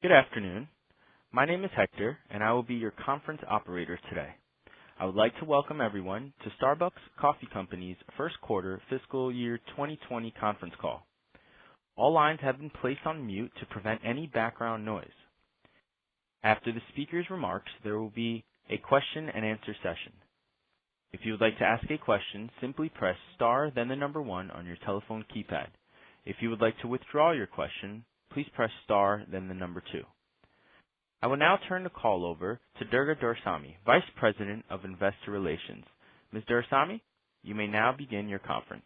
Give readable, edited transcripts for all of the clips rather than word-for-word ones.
Good afternoon. My name is Hector, and I will be your conference operator today. I would like to welcome everyone to Starbucks Coffee Company's first quarter fiscal year 2020 conference call. All lines have been placed on mute to prevent any background noise. After the speaker's remarks, there will be a question and answer session. If you would like to ask a question, simply press star then the number 1 on your telephone keypad. If you would like to withdraw your question, please press star then the number 2. I will now turn the call over to Durga Doraisamy, Vice President of Investor Relations. Ms. Doraisamy, you may now begin your conference.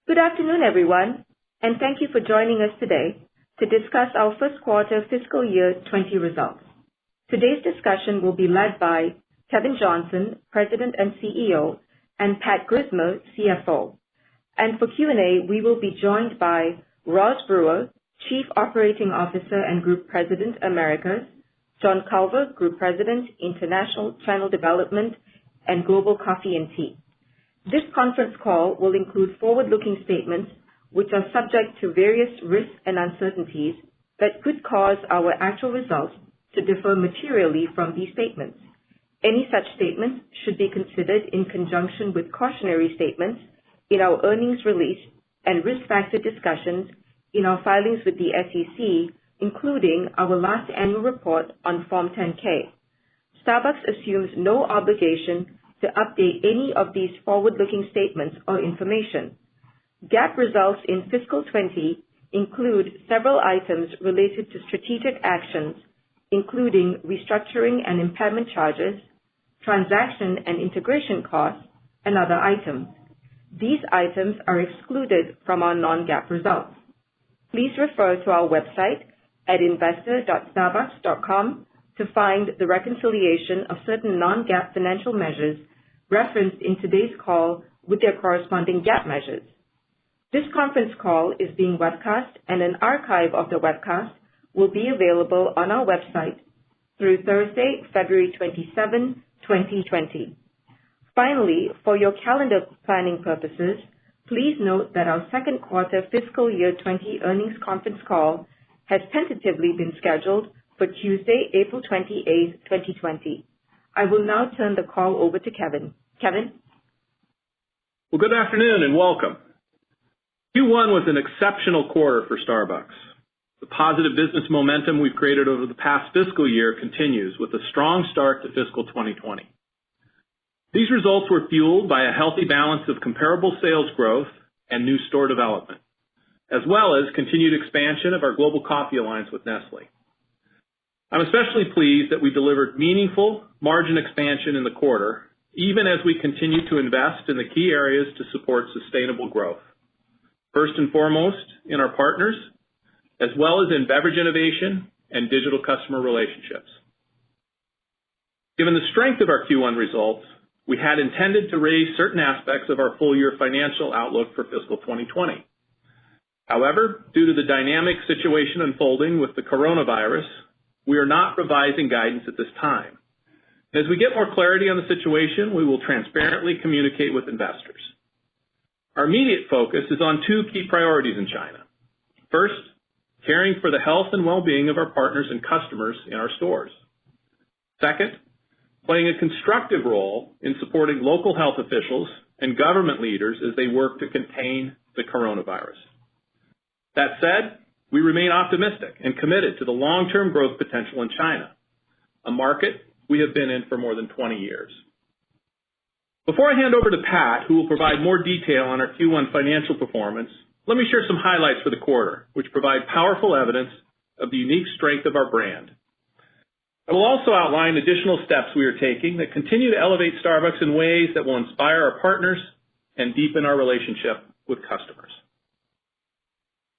Good afternoon, everyone, and thank you for joining us today to discuss our first quarter fiscal year 20 results. Today's discussion will be led by Kevin Johnson, President and CEO, and Pat Grismer, CFO. And for Q&A, we will be joined by Roz Brewer, Chief Operating Officer and Group President, Americas, John Culver, Group President, International Channel Development and Global Coffee and Tea. This conference call will include forward-looking statements which are subject to various risks and uncertainties that could cause our actual results to differ materially from these statements. Any such statements should be considered in conjunction with cautionary statements in our earnings release and risk factor discussions in our filings with the SEC, including our last annual report on Form 10-K. Starbucks assumes no obligation to update any of these forward-looking statements or information. GAAP results in fiscal 20 include several items related to strategic actions, including restructuring and impairment charges, transaction and integration costs, and other items. These items are excluded from our non-GAAP results. Please refer to our website at investor.starbucks.com to find the reconciliation of certain non-GAAP financial measures referenced in today's call with their corresponding GAAP measures. This conference call is being webcast, and an archive of the webcast will be available on our website through Thursday, February 27, 2020. Finally, for your calendar planning purposes, please note that our second quarter fiscal year 20 earnings conference call has tentatively been scheduled for Tuesday, April 28, 2020. I will now turn the call over to Kevin. Kevin? Well, good afternoon and welcome. Q1 was an exceptional quarter for Starbucks. The positive business momentum we've created over the past fiscal year continues with a strong start to fiscal 2020. These results were fueled by a healthy balance of comparable sales growth and new store development, as well as continued expansion of our Global Coffee Alliance with Nestle. I'm especially pleased that we delivered meaningful margin expansion in the quarter, even as we continue to invest in the key areas to support sustainable growth. First and foremost, in our partners, as well as in beverage innovation and digital customer relationships. Given the strength of our Q1 results, we had intended to raise certain aspects of our full-year financial outlook for fiscal 2020. However, due to the dynamic situation unfolding with the coronavirus, we are not revising guidance at this time. As we get more clarity on the situation, we will transparently communicate with investors. Our immediate focus is on two key priorities in China. First, caring for the health and well-being of our partners and customers in our stores. Second, playing a constructive role in supporting local health officials and government leaders as they work to contain the coronavirus. That said, we remain optimistic and committed to the long-term growth potential in China, a market we have been in for more than 20 years. Before I hand over to Pat, who will provide more detail on our Q1 financial performance, let me share some highlights for the quarter, which provide powerful evidence of the unique strength of our brand. I will also outline additional steps we are taking that continue to elevate Starbucks in ways that will inspire our partners and deepen our relationship with customers.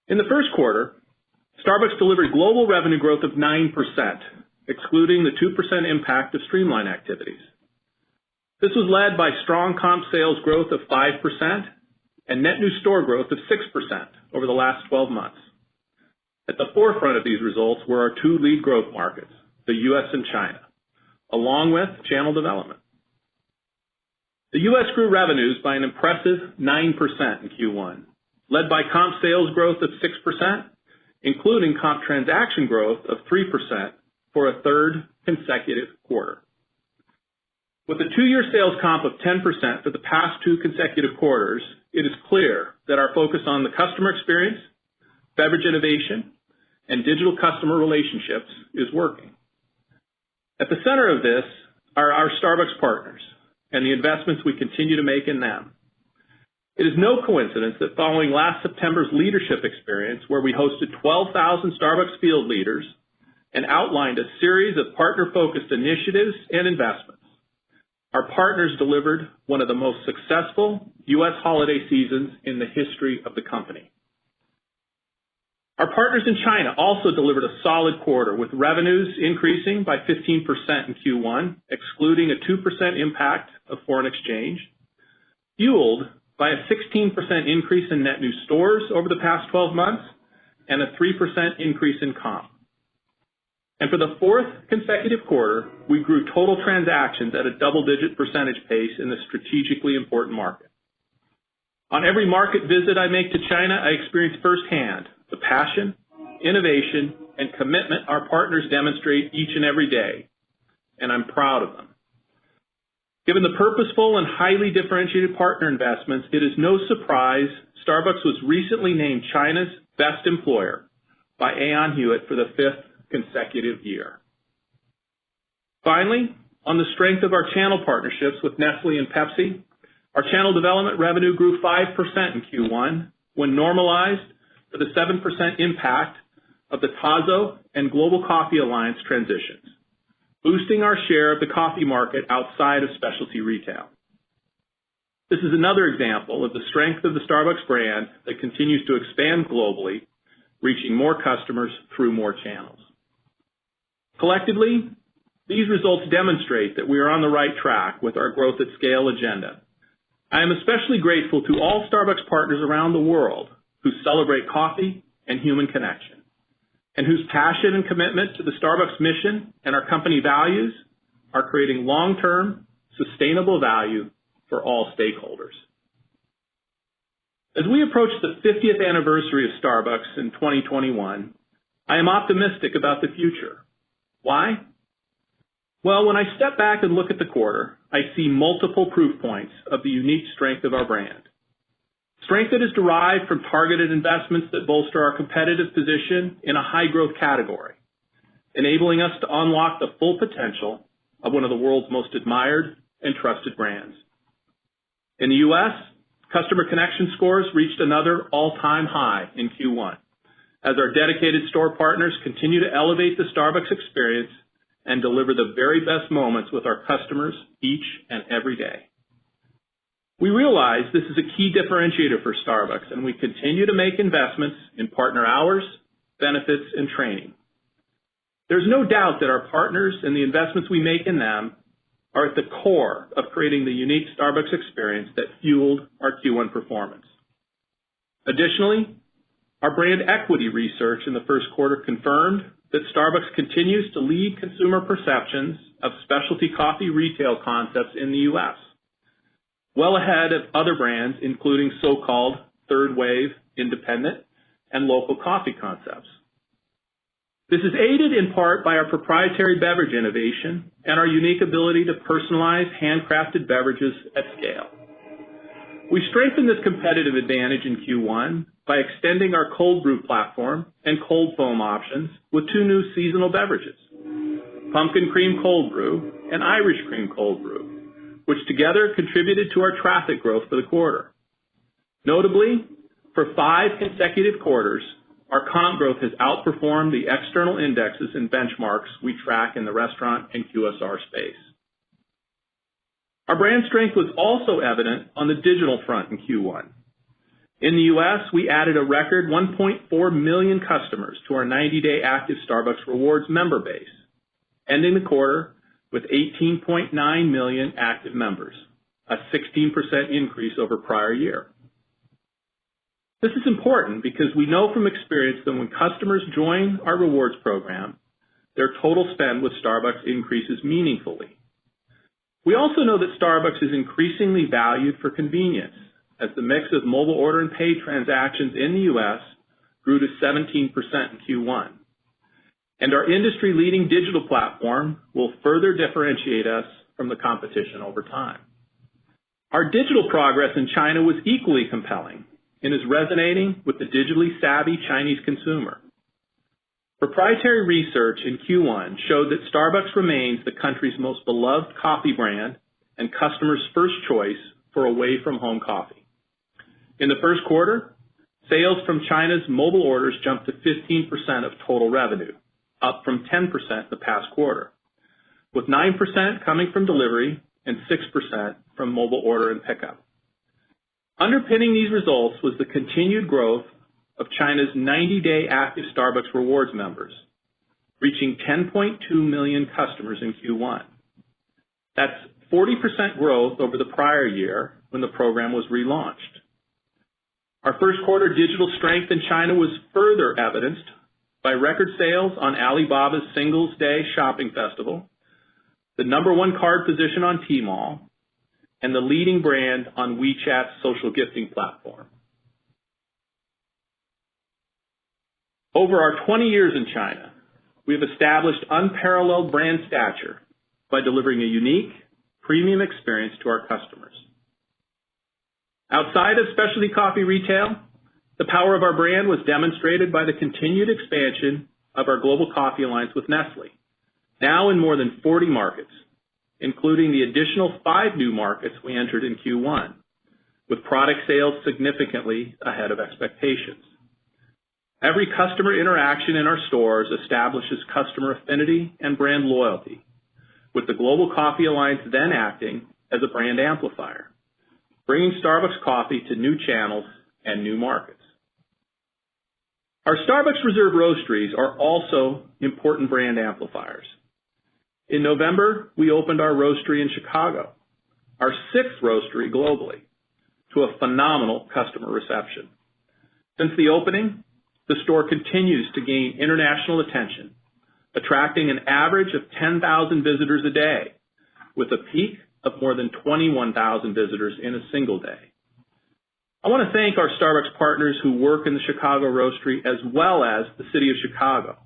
In the first quarter, Starbucks delivered global revenue growth of 9%, excluding the 2% impact of streamline activities. This was led by strong comp sales growth of 5% and net new store growth of 6% over the last 12 months. At the forefront of these results were our two lead growth markets, the U.S. and China, along with channel development. The U.S. grew revenues by an impressive 9% in Q1, led by comp sales growth of 6% including comp transaction growth of 3% for a third consecutive quarter. With a two-year sales comp of 10% for the past two consecutive quarters, it is clear that our focus on the customer experience, beverage innovation, and digital customer relationships is working. At the center of this are our Starbucks partners and the investments we continue to make in them. It is no coincidence that following last September's leadership experience, where we hosted 12,000 Starbucks field leaders and outlined a series of partner-focused initiatives and investments, our partners delivered one of the most successful U.S. holiday seasons in the history of the company. Our partners in China also delivered a solid quarter, with revenues increasing by 15% in Q1, excluding a 2% impact of foreign exchange, fueled by a 16% increase in net new stores over the past 12 months and a 3% increase in comp. And for the fourth consecutive quarter, we grew total transactions at a double-digit percentage pace in this strategically important market. On every market visit I make to China, I experience firsthand the passion, innovation, and commitment our partners demonstrate each and every day, and I'm proud of them. Given the purposeful and highly differentiated partner investments, it is no surprise Starbucks was recently named China's Best Employer by Aon Hewitt for the fifth consecutive year. Finally, on the strength of our channel partnerships with Nestle and Pepsi, our channel development revenue grew 5% in Q1 when normalized for the 7% impact of the Tazo and Global Coffee Alliance transitions, boosting our share of the coffee market outside of specialty retail. This is another example of the strength of the Starbucks brand that continues to expand globally, reaching more customers through more channels. Collectively, these results demonstrate that we are on the right track with our growth at scale agenda. I am especially grateful to all Starbucks partners around the world who celebrate coffee and human connection, and whose passion and commitment to the Starbucks mission and our company values are creating long-term, sustainable value for all stakeholders. As we approach the 50th anniversary of Starbucks in 2021, I am optimistic about the future. Why? Well, when I step back and look at the quarter, I see multiple proof points of the unique strength of our brand. Strength that is derived from targeted investments that bolster our competitive position in a high-growth category, enabling us to unlock the full potential of one of the world's most admired and trusted brands. In the U.S., customer connection scores reached another all-time high in Q1, as our dedicated store partners continue to elevate the Starbucks experience and deliver the very best moments with our customers each and every day. We realize this is a key differentiator for Starbucks, and we continue to make investments in partner hours, benefits, and training. There's no doubt that our partners and the investments we make in them are at the core of creating the unique Starbucks experience that fueled our Q1 performance. Additionally, our brand equity research in the first quarter confirmed that Starbucks continues to lead consumer perceptions of specialty coffee retail concepts in the U.S., well ahead of other brands, including so-called third-wave, independent, and local coffee concepts. This is aided in part by our proprietary beverage innovation and our unique ability to personalize handcrafted beverages at scale. We strengthened this competitive advantage in Q1 by extending our cold brew platform and cold foam options with two new seasonal beverages, pumpkin cream cold brew and Irish cream cold brew, which together contributed to our traffic growth for the quarter. Notably, for 5 consecutive quarters, our comp growth has outperformed the external indexes and benchmarks we track in the restaurant and QSR space. Our brand strength was also evident on the digital front in Q1. In the U.S., we added a record 1.4 million customers to our 90-day active Starbucks Rewards member base, ending the quarter with 18.9 million active members, a 16% increase over prior year. This is important because we know from experience that when customers join our rewards program, their total spend with Starbucks increases meaningfully. We also know that Starbucks is increasingly valued for convenience, as the mix of mobile order and pay transactions in the U.S. grew to 17% in Q1. And our industry-leading digital platform will further differentiate us from the competition over time. Our digital progress in China was equally compelling and is resonating with the digitally savvy Chinese consumer. Proprietary research in Q1 showed that Starbucks remains the country's most beloved coffee brand and customers' first choice for away-from-home coffee. In the first quarter, sales from China's mobile orders jumped to 15% of total revenue, up from 10% the past quarter, with 9% coming from delivery and 6% from mobile order and pickup. Underpinning these results was the continued growth of China's 90-day active Starbucks Rewards members, reaching 10.2 million customers in Q1. That's 40% growth over the prior year when the program was relaunched. Our first quarter digital strength in China was further evidenced by record sales on Alibaba's Singles' Day shopping festival, the #1 card position on Tmall, and the leading brand on WeChat's social gifting platform. Over our 20 years in China, we have established unparalleled brand stature by delivering a unique, premium experience to our customers. Outside of specialty coffee retail, the power of our brand was demonstrated by the continued expansion of our Global Coffee Alliance with Nestle, now in more than 40 markets, including the additional 5 new markets we entered in Q1, with product sales significantly ahead of expectations. Every customer interaction in our stores establishes customer affinity and brand loyalty, with the Global Coffee Alliance then acting as a brand amplifier, bringing Starbucks coffee to new channels and new markets. Our Starbucks Reserve Roasteries are also important brand amplifiers. In November, we opened our roastery in Chicago, our 6th roastery globally, to a phenomenal customer reception. Since the opening, the store continues to gain international attention, attracting an average of 10,000 visitors a day, with a peak of more than 21,000 visitors in a single day. I want to thank our Starbucks partners who work in the Chicago Roastery as well as the City of Chicago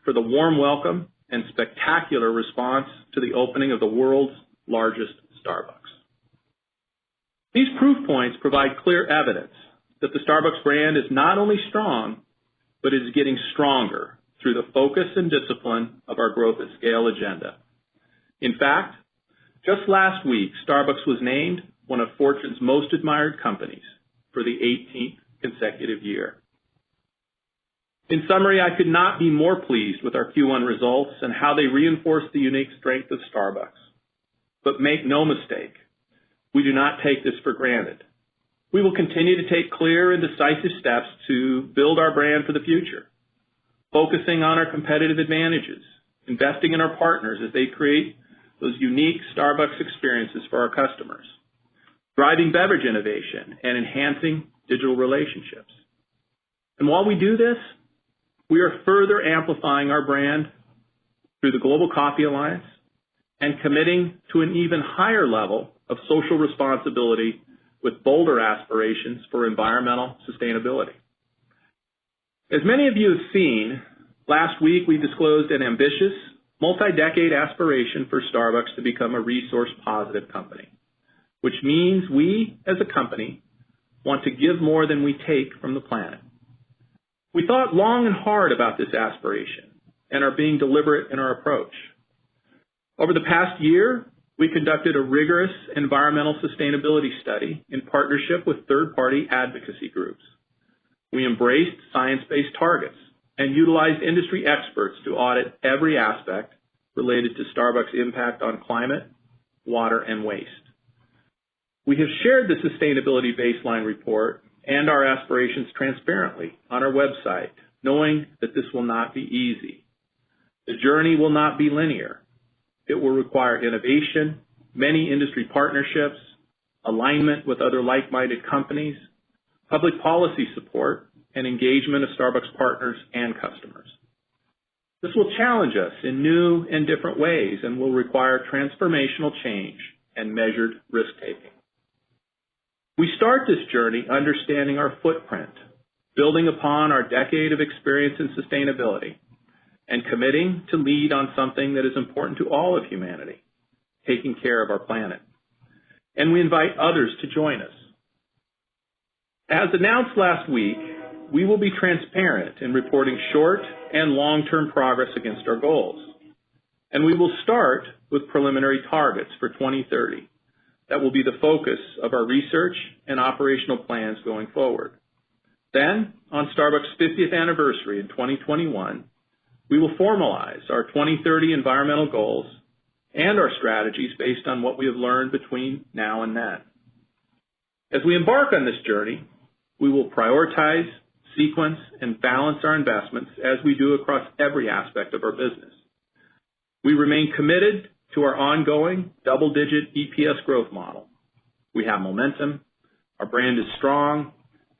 for the warm welcome and spectacular response to the opening of the world's largest Starbucks. These proof points provide clear evidence that the Starbucks brand is not only strong, but is getting stronger through the focus and discipline of our growth at scale agenda. In fact, just last week, Starbucks was named one of Fortune's most admired companies for the 18th consecutive year. In summary, I could not be more pleased with our Q1 results and how they reinforce the unique strength of Starbucks. But make no mistake, we do not take this for granted. We will continue to take clear and decisive steps to build our brand for the future, focusing on our competitive advantages, investing in our partners as they create those unique Starbucks experiences for our customers, driving beverage innovation, and enhancing digital relationships. And while we do this, we are further amplifying our brand through the Global Coffee Alliance and committing to an even higher level of social responsibility with bolder aspirations for environmental sustainability. As many of you have seen, last week we disclosed an ambitious, multi-decade aspiration for Starbucks to become a resource-positive company, which means we, as a company, want to give more than we take from the planet. We thought long and hard about this aspiration and are being deliberate in our approach. Over the past year, we conducted a rigorous environmental sustainability study in partnership with third-party advocacy groups. We embraced science-based targets and utilized industry experts to audit every aspect related to Starbucks' impact on climate, water, and waste. We have shared the sustainability baseline report and our aspirations transparently on our website, knowing that this will not be easy. The journey will not be linear. It will require innovation, many industry partnerships, alignment with other like-minded companies, public policy support, and engagement of Starbucks partners and customers. This will challenge us in new and different ways and will require transformational change and measured risk-taking. We start this journey understanding our footprint building upon our decade of experience in sustainability, and committing to lead on something that is important to all of humanity, taking care of our planet. And we invite others to join us. As announced last week, we will be transparent in reporting short and long-term progress against our goals. And we will start with preliminary targets for 2030. That will be the focus of our research and operational plans going forward. Then, on Starbucks' 50th anniversary in 2021, we will formalize our 2030 environmental goals and our strategies based on what we have learned between now and then. As we embark on this journey, we will prioritize, sequence, and balance our investments as we do across every aspect of our business. We remain committed to our ongoing double-digit EPS growth model. We have momentum, our brand is strong,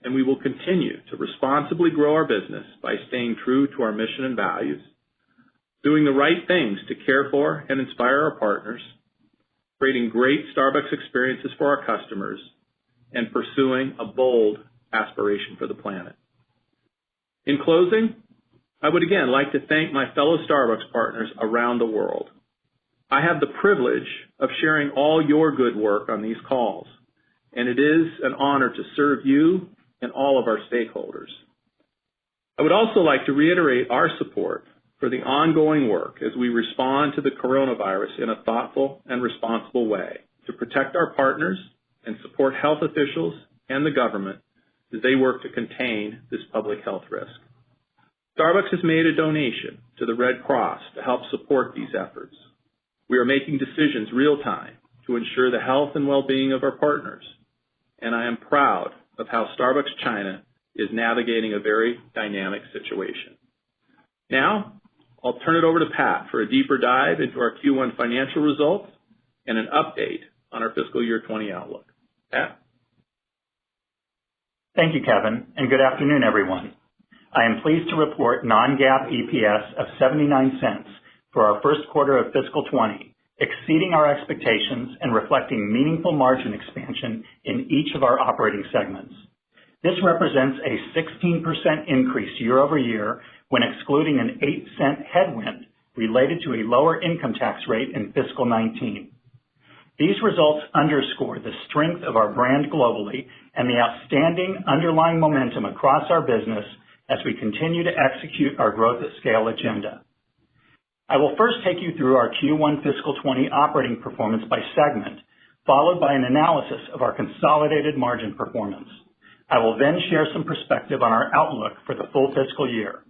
and we will continue to responsibly grow our business by staying true to our mission and values, doing the right things to care for and inspire our partners, creating great Starbucks experiences for our customers, and pursuing a bold aspiration for the planet. In closing, I would again like to thank my fellow Starbucks partners around the world. I have the privilege of sharing all your good work on these calls, and it is an honor to serve you and all of our stakeholders. I would also like to reiterate our support for the ongoing work as we respond to the coronavirus in a thoughtful and responsible way to protect our partners and support health officials and the government as they work to contain this public health risk. Starbucks has made a donation to the Red Cross to help support these efforts. We are making decisions real time to ensure the health and well-being of our partners, and I am proud of how Starbucks China is navigating a very dynamic situation. Now, I'll turn it over to Pat for a deeper dive into our Q1 financial results and an update on our fiscal year 20 outlook. Pat? Thank you, Kevin, and good afternoon, everyone. I am pleased to report non-GAAP EPS of 79 cents for our first quarter of fiscal 20, exceeding our expectations and reflecting meaningful margin expansion in each of our operating segments. This represents a 16% increase year over year when excluding an 8-cent headwind related to a lower income tax rate in fiscal 19. These results underscore the strength of our brand globally and the outstanding underlying momentum across our business as we continue to execute our growth at scale agenda. I will first take you through our Q1 fiscal 20 operating performance by segment, followed by an analysis of our consolidated margin performance. I will then share some perspective on our outlook for the full fiscal year.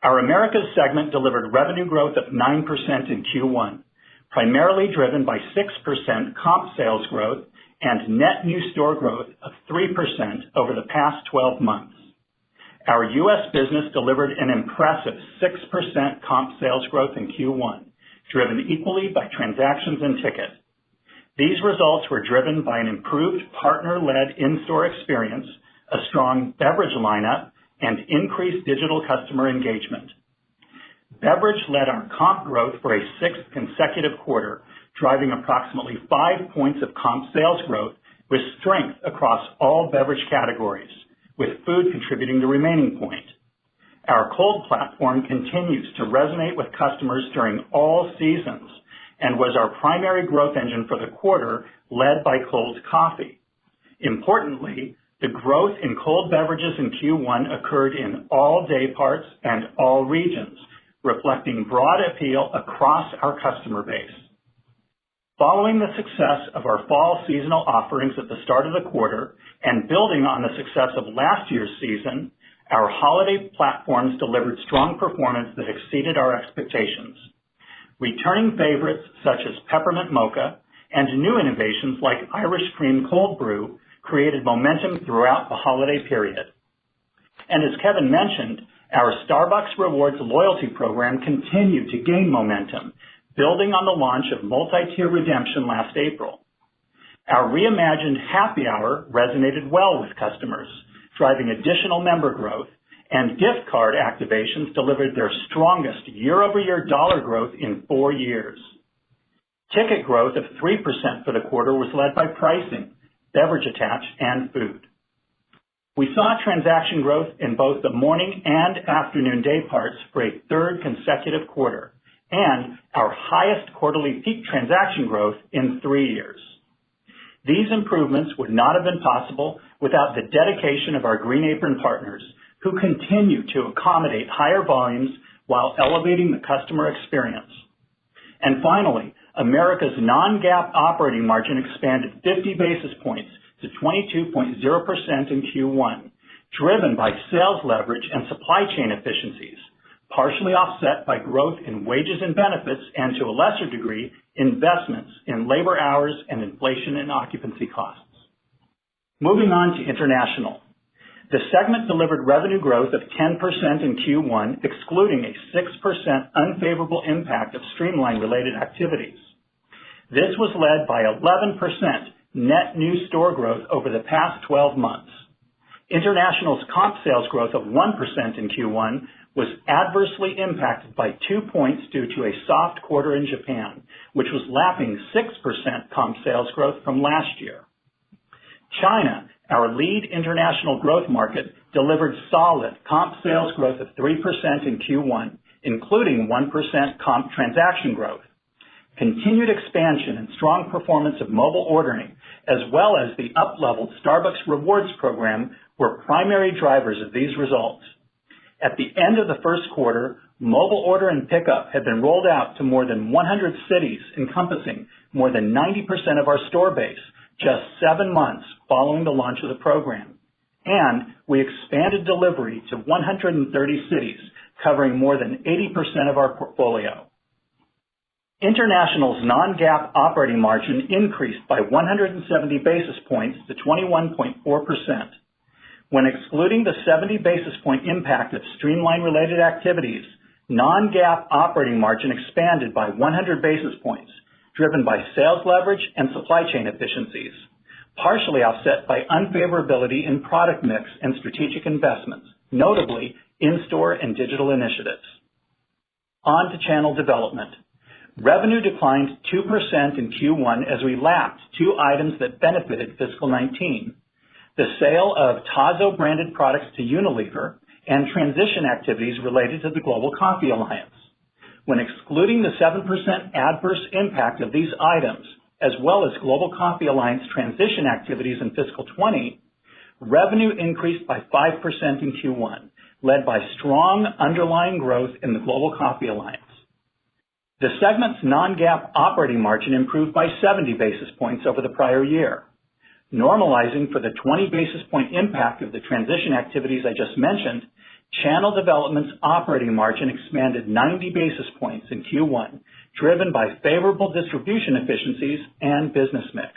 Our Americas segment delivered revenue growth of 9% in Q1, primarily driven by 6% comp sales growth and net new store growth of 3% over the past 12 months. Our U.S. business delivered an impressive 6% comp sales growth in Q1, driven equally by transactions and ticket. These results were driven by an improved partner-led in-store experience, a strong beverage lineup, and increased digital customer engagement. Beverage led our comp growth for a sixth consecutive quarter, driving approximately 5 points of comp sales growth with strength across all beverage categories, with food contributing the remaining point. Our cold platform continues to resonate with customers during all seasons and was our primary growth engine for the quarter, led by cold coffee. Importantly, the growth in cold beverages in Q1 occurred in all day parts and all regions, reflecting broad appeal across our customer base. Following the success of our fall seasonal offerings at the start of the quarter and building on the success of last year's season, our holiday platforms delivered strong performance that exceeded our expectations. Returning favorites such as Peppermint Mocha and new innovations like Irish Cream Cold Brew created momentum throughout the holiday period. And as Kevin mentioned, our Starbucks Rewards loyalty program continued to gain momentum, building on the launch of multi-tier redemption last April. Our reimagined happy hour resonated well with customers, driving additional member growth, and gift card activations delivered their strongest year-over-year dollar growth in 4 years. Ticket growth of 3% for the quarter was led by pricing, beverage attach, and food. We saw transaction growth in both the morning and afternoon day parts for a third consecutive quarter, and our highest quarterly peak transaction growth in 3 years. These improvements would not have been possible without the dedication of our Green Apron partners, who continue to accommodate higher volumes while elevating the customer experience. And finally, America's non-GAAP operating margin expanded 50 basis points to 22.0% in Q1, driven by sales leverage and supply chain efficiencies, partially offset by growth in wages and benefits and, to a lesser degree, investments in labor hours and inflation and occupancy costs. Moving on to international. The segment delivered revenue growth of 10% in Q1, excluding a 6% unfavorable impact of streamline-related activities. This was led by 11% net new store growth over the past 12 months. International's comp sales growth of 1% in Q1 was adversely impacted by 2 points due to a soft quarter in Japan, which was lapping 6% comp sales growth from last year. China, our lead international growth market, delivered solid comp sales growth of 3% in Q1, including 1% comp transaction growth. Continued expansion and strong performance of mobile ordering, as well as the up-leveled Starbucks Rewards program, were primary drivers of these results. At the end of the first quarter, mobile order and pickup had been rolled out to more than 100 cities, encompassing more than 90% of our store base, just 7 months following the launch of the program. And we expanded delivery to 130 cities, covering more than 80% of our portfolio. International's non-GAAP operating margin increased by 170 basis points to 21.4%. When excluding the 70 basis point impact of streamline-related activities, non-GAAP operating margin expanded by 100 basis points, driven by sales leverage and supply chain efficiencies, partially offset by unfavorability in product mix and strategic investments, notably in-store and digital initiatives. On to channel development. Revenue declined 2% in Q1 as we lapped 2 items that benefited fiscal 19. The sale of Tazo-branded products to Unilever and transition activities related to the Global Coffee Alliance. When excluding the 7% adverse impact of these items, as well as Global Coffee Alliance transition activities in fiscal 20, revenue increased by 5% in Q1, led by strong underlying growth in the Global Coffee Alliance. The segment's non-GAAP operating margin improved by 70 basis points over the prior year. Normalizing for the 20 basis point impact of the transition activities I just mentioned, channel development's operating margin expanded 90 basis points in Q1, driven by favorable distribution efficiencies and business mix.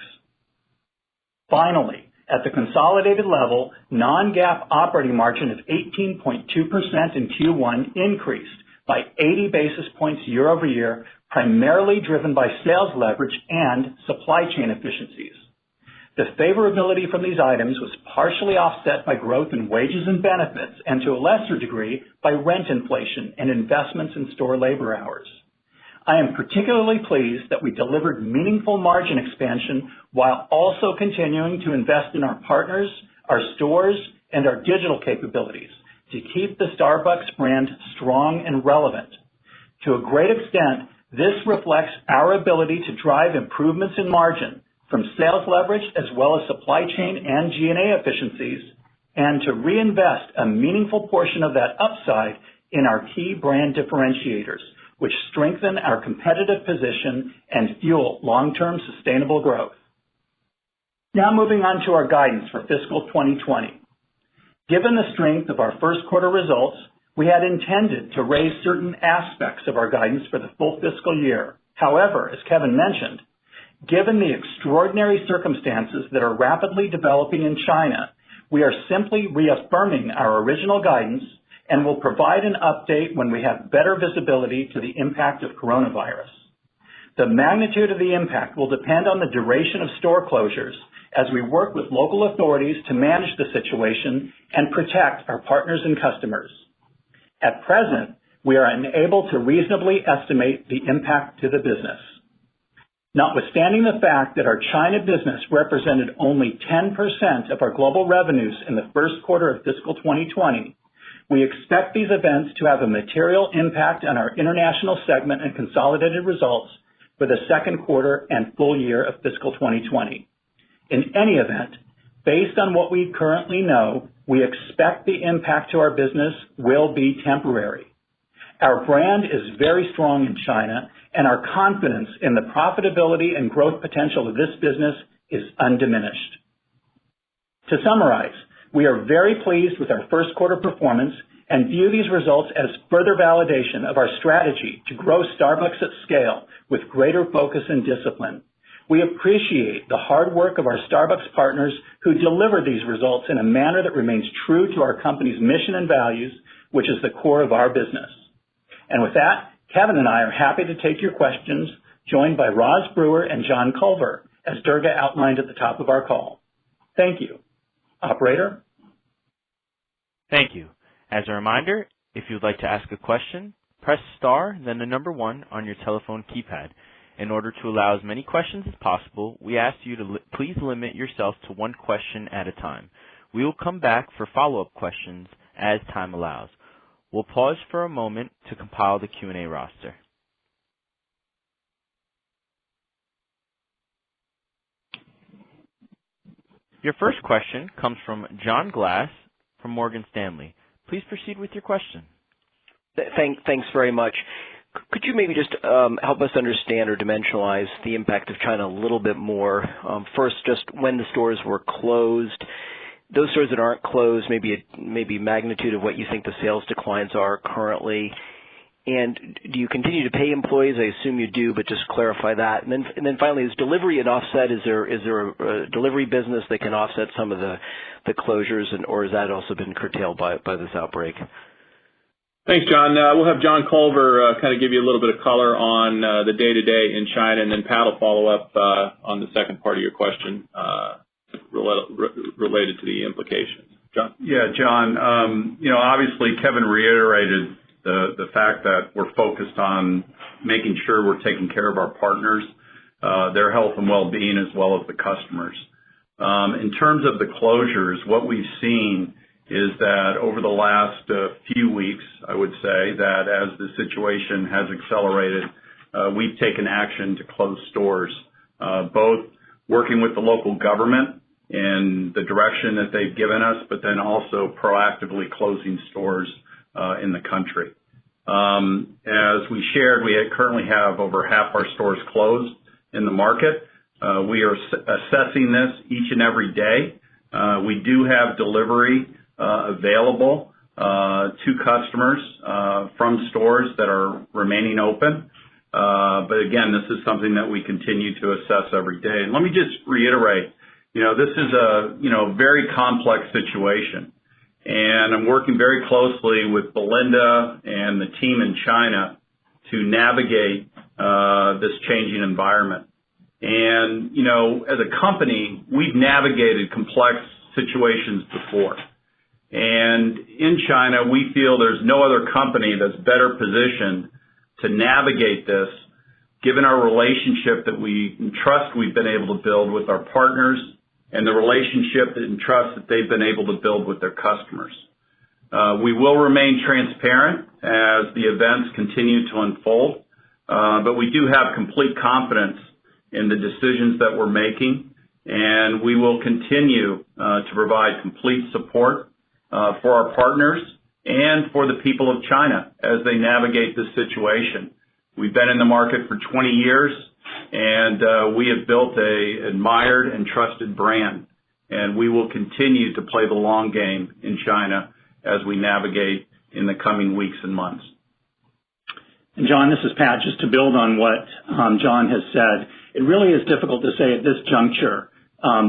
Finally, at the consolidated level, non-GAAP operating margin of 18.2% in Q1 increased by 80 basis points year over year, primarily driven by sales leverage and supply chain efficiencies. The favorability from these items was partially offset by growth in wages and benefits, and to a lesser degree, by rent inflation and investments in store labor hours. I am particularly pleased that we delivered meaningful margin expansion while also continuing to invest in our partners, our stores, and our digital capabilities to keep the Starbucks brand strong and relevant. To a great extent, this reflects our ability to drive improvements in margin from sales leverage as well as supply chain and G&A efficiencies, and to reinvest a meaningful portion of that upside in our key brand differentiators, which strengthen our competitive position and fuel long-term sustainable growth. Now moving on to our guidance for fiscal 2020. Given the strength of our first quarter results, we had intended to raise certain aspects of our guidance for the full fiscal year. However, as Kevin mentioned, given the extraordinary circumstances that are rapidly developing in China, we are simply reaffirming our original guidance and will provide an update when we have better visibility to the impact of coronavirus. The magnitude of the impact will depend on the duration of store closures as we work with local authorities to manage the situation and protect our partners and customers. At present, we are unable to reasonably estimate the impact to the business. Notwithstanding the fact that our China business represented only 10% of our global revenues in the first quarter of fiscal 2020, we expect these events to have a material impact on our international segment and consolidated results for the second quarter and full year of fiscal 2020. In any event, based on what we currently know, we expect the impact to our business will be temporary. Our brand is very strong in China, and our confidence in the profitability and growth potential of this business is undiminished. To summarize, we are very pleased with our first quarter performance and view these results as further validation of our strategy to grow Starbucks at scale with greater focus and discipline. We appreciate the hard work of our Starbucks partners who deliver these results in a manner that remains true to our company's mission and values, which is the core of our business. And with that, Kevin and I are happy to take your questions, joined by Roz Brewer and John Culver, as Durga outlined at the top of our call. Thank you. Operator? Thank you. As a reminder, if you would like to ask a question, press star, then the number 1 on your telephone keypad. In order to allow as many questions as possible, we ask you to please limit yourself to 1 question at a time. We will come back for follow-up questions as time allows. We'll pause for a moment to compile the Q&A roster. Your first question comes from John Glass from Morgan Stanley. Please proceed with your question. Thanks very much. Could you maybe just help us understand or dimensionalize the impact of China a little bit more? First, just when the stores were closed, those stores that aren't closed, maybe magnitude of what you think the sales declines are currently. And do you continue to pay employees? I assume you do, but just clarify that. And then finally, is delivery an offset? Is there a delivery business that can offset some of the closures, or has that also been curtailed by this outbreak? Thanks, John. We'll have John Culver kind of give you a little bit of color on the day-to-day in China, and then Pat will follow up on the second part of your question related to the implications. John? Yeah, John, obviously Kevin reiterated the fact that we're focused on making sure we're taking care of our partners, their health and well-being, as well as the customers. In terms of the closures, what we've seen is that over the last few weeks, I would say that as the situation has accelerated, we've taken action to close stores, both working with the local government in the direction that they've given us, but then also proactively closing stores in the country. As we shared, we currently have over half our stores closed in the market. We are assessing this each and every day. We do have delivery available to customers from stores that are remaining open. But again, this is something that we continue to assess every day. And let me just reiterate, this is a very complex situation. And I'm working very closely with Belinda and the team in China to navigate this changing environment. And, as a company, we've navigated complex situations before. And in China, we feel there's no other company that's better positioned to navigate this, given our relationship and trust we've been able to build with our partners and the relationship and trust that they've been able to build with their customers. We will remain transparent as the events continue to unfold, but we do have complete confidence in the decisions that we're making, and we will continue to provide complete support for our partners and for the people of China as they navigate this situation. We've been in the market for 20 years, and we have built an admired and trusted brand, and we will continue to play the long game in China as we navigate in the coming weeks and months. And John, this is Pat. Just to build on what John has said, it really is difficult to say at this juncture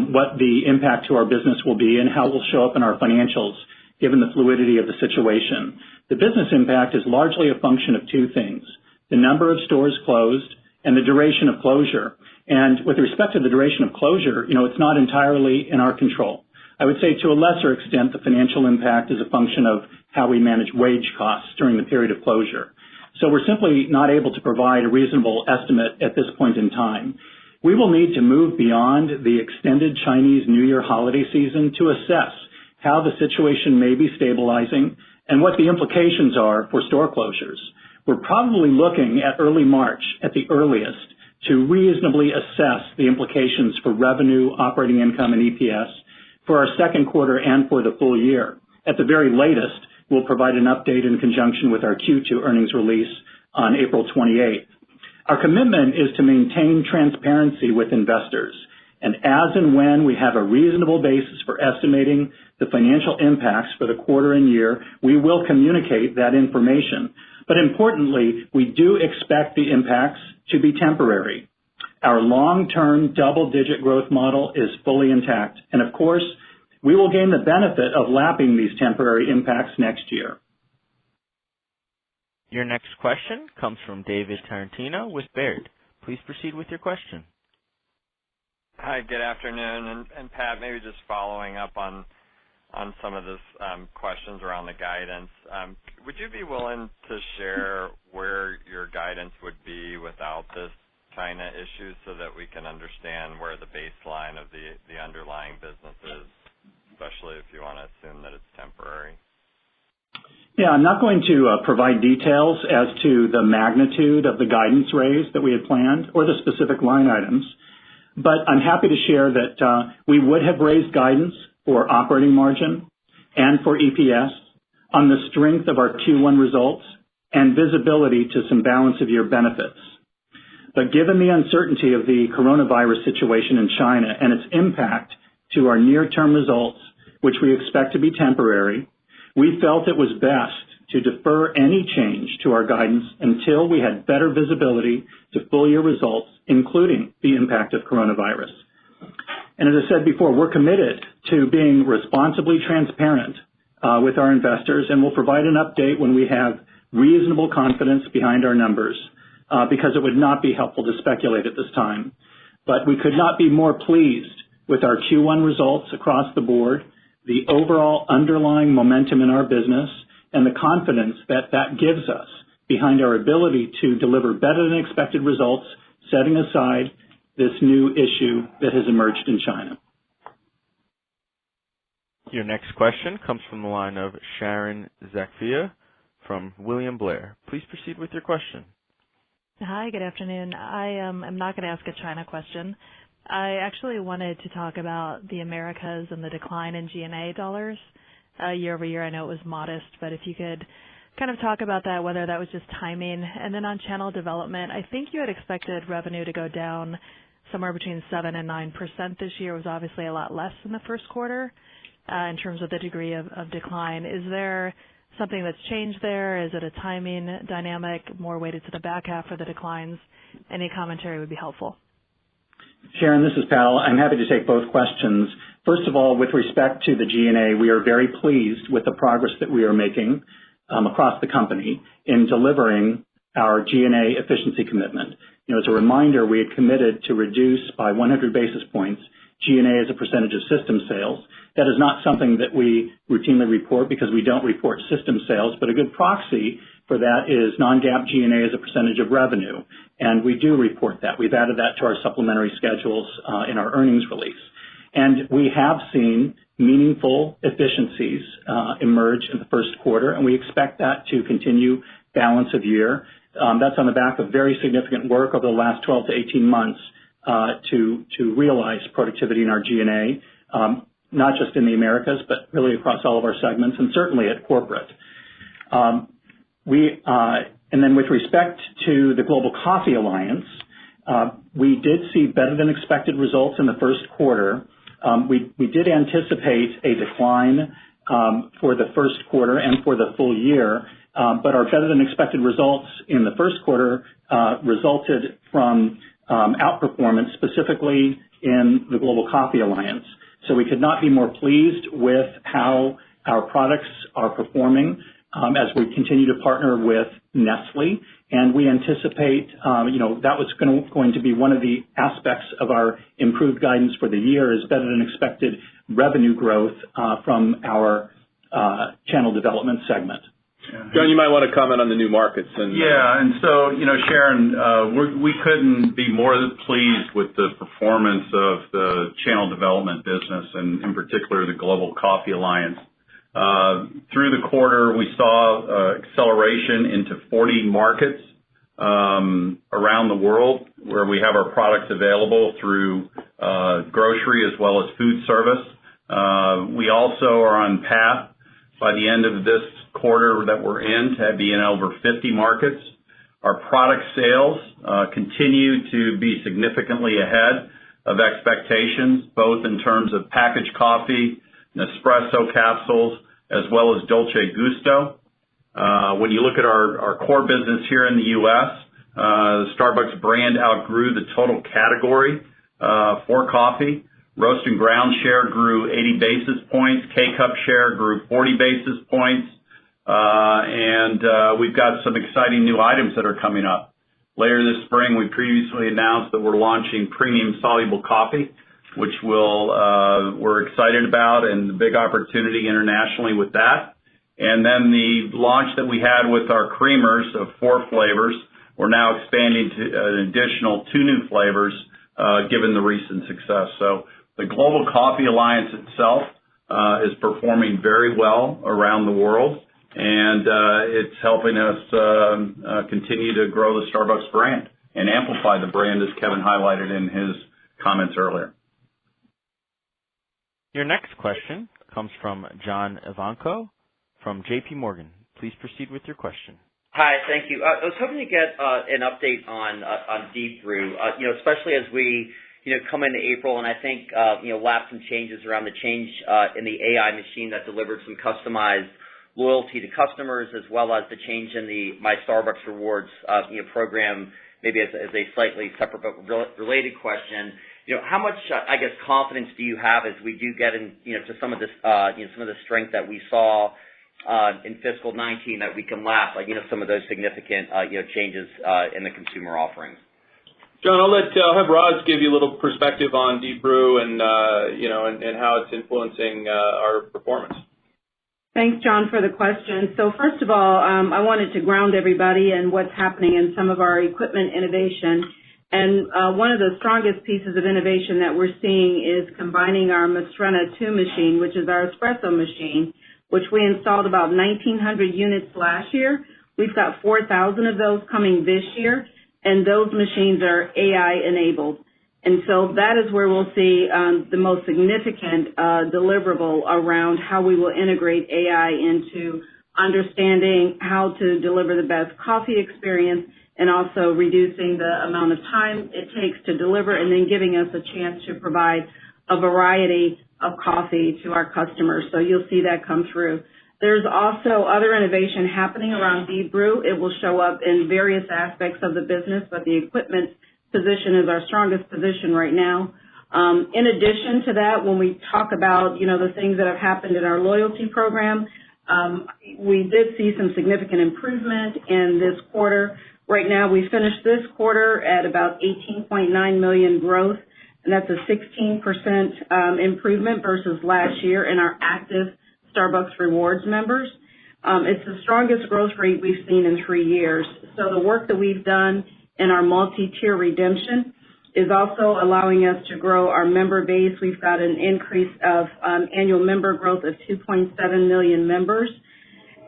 what the impact to our business will be and how it will show up in our financials, given the fluidity of the situation. The business impact is largely a function of two things: the number of stores closed and the duration of closure. And with respect to the duration of closure, it's not entirely in our control. I would say to a lesser extent, the financial impact is a function of how we manage wage costs during the period of closure. So we're simply not able to provide a reasonable estimate at this point in time. We will need to move beyond the extended Chinese New Year holiday season to assess how the situation may be stabilizing and what the implications are for store closures. We're probably looking at early March at the earliest to reasonably assess the implications for revenue, operating income, and EPS for our second quarter and for the full year. At the very latest, we'll provide an update in conjunction with our Q2 earnings release on April 28th. Our commitment is to maintain transparency with investors, and as and when we have a reasonable basis for estimating the financial impacts for the quarter and year, we will communicate that information. But importantly, we do expect the impacts to be temporary. Our long-term double-digit growth model is fully intact, and of course, we will gain the benefit of lapping these temporary impacts next year. Your next question comes from David Tarantino with Baird. Please proceed with your question. Hi, good afternoon. And Pat, maybe just following up on some of this questions around the guidance. Would you be willing to share where your guidance would be without this China issue so that we can understand where the baseline of the underlying business is, especially if you want to assume that it's temporary? Yeah, I'm not going to provide details as to the magnitude of the guidance raise that we had planned or the specific line items, but I'm happy to share that we would have raised guidance for operating margin and for EPS on the strength of our Q1 results and visibility to some balance of year benefits. But given the uncertainty of the coronavirus situation in China and its impact to our near-term results, which we expect to be temporary, we felt it was best to defer any change to our guidance until we had better visibility to full-year results, including the impact of coronavirus. And as I said before, we're committed to being responsibly transparent with our investors, and we'll provide an update when we have reasonable confidence behind our numbers, because it would not be helpful to speculate at this time. But we could not be more pleased with our Q1 results across the board, the overall underlying momentum in our business, and the confidence that that gives us behind our ability to deliver better than expected results, setting aside this new issue that has emerged in China. Your next question comes from the line of Sharon Zackfia from William Blair. Please proceed with your question. Hi, good afternoon. I'm not going to ask a China question. I actually wanted to talk about the Americas and the decline in G&A dollars year over year. I know it was modest, but if you could kind of talk about that, whether that was just timing. And then on channel development, I think you had expected revenue to go down somewhere between 7% and 9% this year. It was obviously a lot less in the first quarter in terms of the degree of decline. Is there something that's changed there? Is it a timing dynamic, more weighted to the back half for the declines? Any commentary would be helpful. Sharon, this is Pat. I'm happy to take both questions. First of all, with respect to the G&A, we are very pleased with the progress that we are making across the company in delivering our G&A efficiency commitment. You know, as a reminder, we had committed to reduce by 100 basis points G&A as a percentage of system sales. That is not something that we routinely report because we don't report system sales, but a good proxy for that is non-GAAP G&A as a percentage of revenue, and we do report that. We've added that to our supplementary schedules in our earnings release. And we have seen meaningful efficiencies emerge in the first quarter, and we expect that to continue balance of year. That's on the back of very significant work over the last 12 to 18 months to realize productivity in our G&A, not just in the Americas, but really across all of our segments, and certainly at corporate. And then with respect to the Global Coffee Alliance, we did see better than expected results in the first quarter. We did anticipate a decline for the first quarter and for the full year, but our better than expected results in the first quarter resulted from outperformance, specifically in the Global Coffee Alliance. So we could not be more pleased with how our products are performing as we continue to partner with Nestle, and we anticipate, that was going to be one of the aspects of our improved guidance for the year is better than expected revenue growth from our channel development segment. John, you might want to comment on the new markets. And so, Sharon, we couldn't be more pleased with the performance of the channel development business, and in particular the Global Coffee Alliance. Through the quarter, we saw acceleration into 40 markets around the world where we have our products available through grocery as well as food service. We also are on path by the end of this quarter that we're in to be in over 50 markets. Our product sales continue to be significantly ahead of expectations, both in terms of packaged coffee, Nespresso capsules, as well as Dolce Gusto. When you look at our core business here in the U.S., the Starbucks brand outgrew the total category for coffee. Roast and ground share grew 80 basis points. K-Cup share grew 40 basis points. And we've got some exciting new items that are coming up. Later this spring, we previously announced that we're launching premium soluble coffee, which we're excited about, and the big opportunity internationally with that. And then the launch that we had with our creamers of 4 flavors, we're now expanding to an additional 2 new flavors, given the recent success. So the Global Coffee Alliance itself is performing very well around the world, and it's helping us continue to grow the Starbucks brand and amplify the brand, as Kevin highlighted in his comments earlier. Your next question comes from John Ivankoe from J.P. Morgan. Please proceed with your question. Hi, thank you. I was hoping to get an update on Deep Brew, especially as we come into April, and I think lap some changes around the change in the AI machine that delivered some customized loyalty to customers, as well as the change in the My Starbucks Rewards program, maybe as a slightly separate but related question. How much, confidence do you have as we do get to some of this, some of the strength that we saw in fiscal 19 that we can lap, some of those significant, changes in the consumer offerings? John, I'll have Roz give you a little perspective on Deep Brew and how it's influencing our performance. Thanks, John, for the question. So first of all, I wanted to ground everybody in what's happening in some of our equipment innovation. And one of the strongest pieces of innovation that we're seeing is combining our Mastrena 2 machine, which is our espresso machine, which we installed about 1,900 units last year. We've got 4,000 of those coming this year, and those machines are AI-enabled. And so that is where we'll see the most significant deliverable around how we will integrate AI into understanding how to deliver the best coffee experience and also reducing the amount of time it takes to deliver and then giving us a chance to provide a variety of coffee to our customers. So you'll see that come through. There's also other innovation happening around Deep Brew. It will show up in various aspects of the business, but the equipment position is our strongest position right now. In addition to that, when we talk about, the things that have happened in our loyalty program, we did see some significant improvement in this quarter. Right now, we finished this quarter at about 18.9 million growth, and that's a 16% improvement versus last year in our active Starbucks Rewards members. It's the strongest growth rate we've seen in 3 years. So the work that we've done in our multi-tier redemption is also allowing us to grow our member base. We've got an increase of annual member growth of 2.7 million members.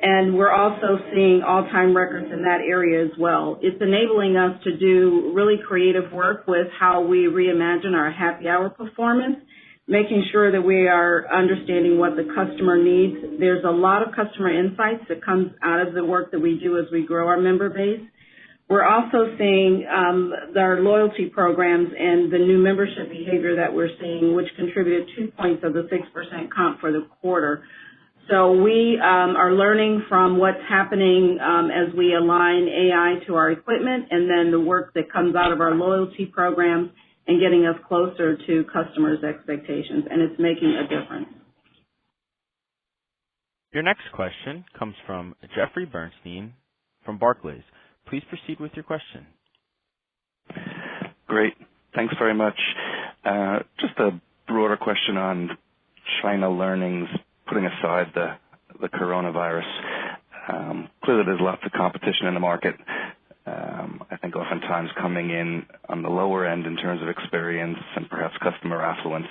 And we're also seeing all-time records in that area as well. It's enabling us to do really creative work with how we reimagine our happy hour performance, making sure that we are understanding what the customer needs. There's a lot of customer insights that comes out of the work that we do as we grow our member base. We're also seeing our loyalty programs and the new membership behavior that we're seeing, which contributed 2 points of the 6% comp for the quarter. So we are learning from what's happening as we align AI to our equipment and then the work that comes out of our loyalty programs and getting us closer to customers' expectations, and it's making a difference. Your next question comes from Jeffrey Bernstein from Barclays. Please proceed with your question. Great. Thanks very much. Just a broader question on China learnings, putting aside the coronavirus. Clearly there's lots of competition in the market. I think oftentimes coming in on the lower end in terms of experience and perhaps customer affluence.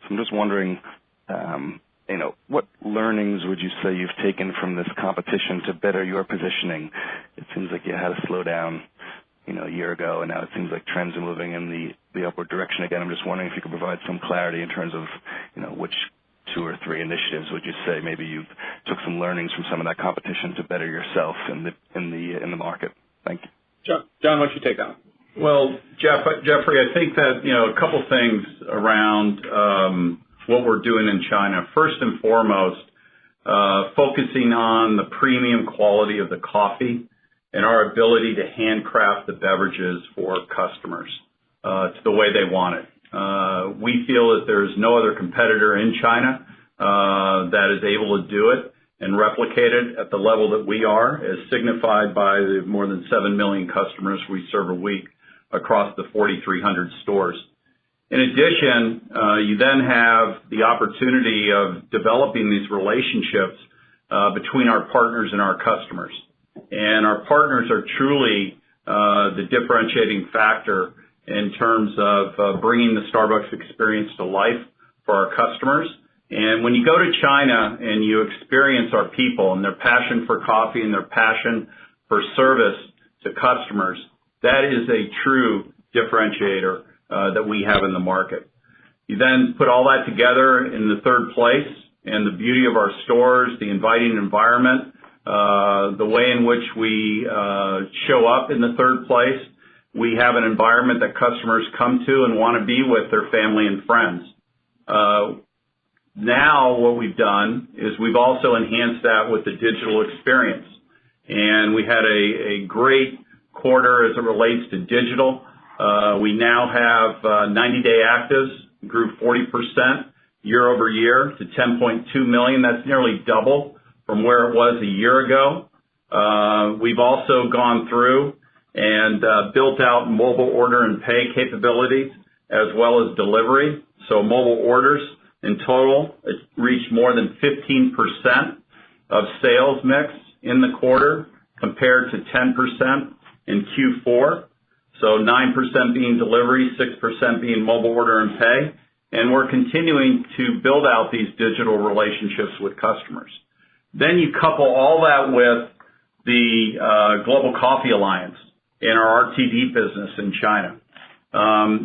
So I'm just wondering, what learnings would you say you've taken from this competition to better your positioning? It seems like you had a slowdown, a year ago, and now it seems like trends are moving in the upward direction again. I'm just wondering if you could provide some clarity in terms of, which 2 or 3 initiatives would you say maybe you've took some learnings from some of that competition to better yourself in the market? Thank you. John, why don't you take that one? Well, Jeffrey, I think that, a couple things around what we're doing in China. First and foremost, focusing on the premium quality of the coffee and our ability to handcraft the beverages for customers to the way they want it. We feel that there's no other competitor in China that is able to do it and replicate it at the level that we are, as signified by the more than 7 million customers we serve a week across the 4,300 stores. In addition, you then have the opportunity of developing these relationships between our partners and our customers. And our partners are truly the differentiating factor in terms of bringing the Starbucks experience to life for our customers. And when you go to China and you experience our people and their passion for coffee and their passion for service to customers, that is a true differentiator that we have in the market. You then put all that together in the third place, and the beauty of our stores, the inviting environment, the way in which we show up in the third place. We have an environment that customers come to and want to be with their family and friends. Now what we've done is we've also enhanced that with the digital experience. And we had a great quarter as it relates to digital. We now have 90-day actives, grew 40% year over year to 10.2 million. That's nearly double from where it was a year ago. We've also gone through and built out mobile order and pay capabilities as well as delivery. So mobile orders in total, it reached more than 15% of sales mix in the quarter compared to 10% in Q4. So 9% being delivery, 6% being mobile order and pay. And we're continuing to build out these digital relationships with customers. Then you couple all that with the Global Coffee Alliance in our RTD business in China.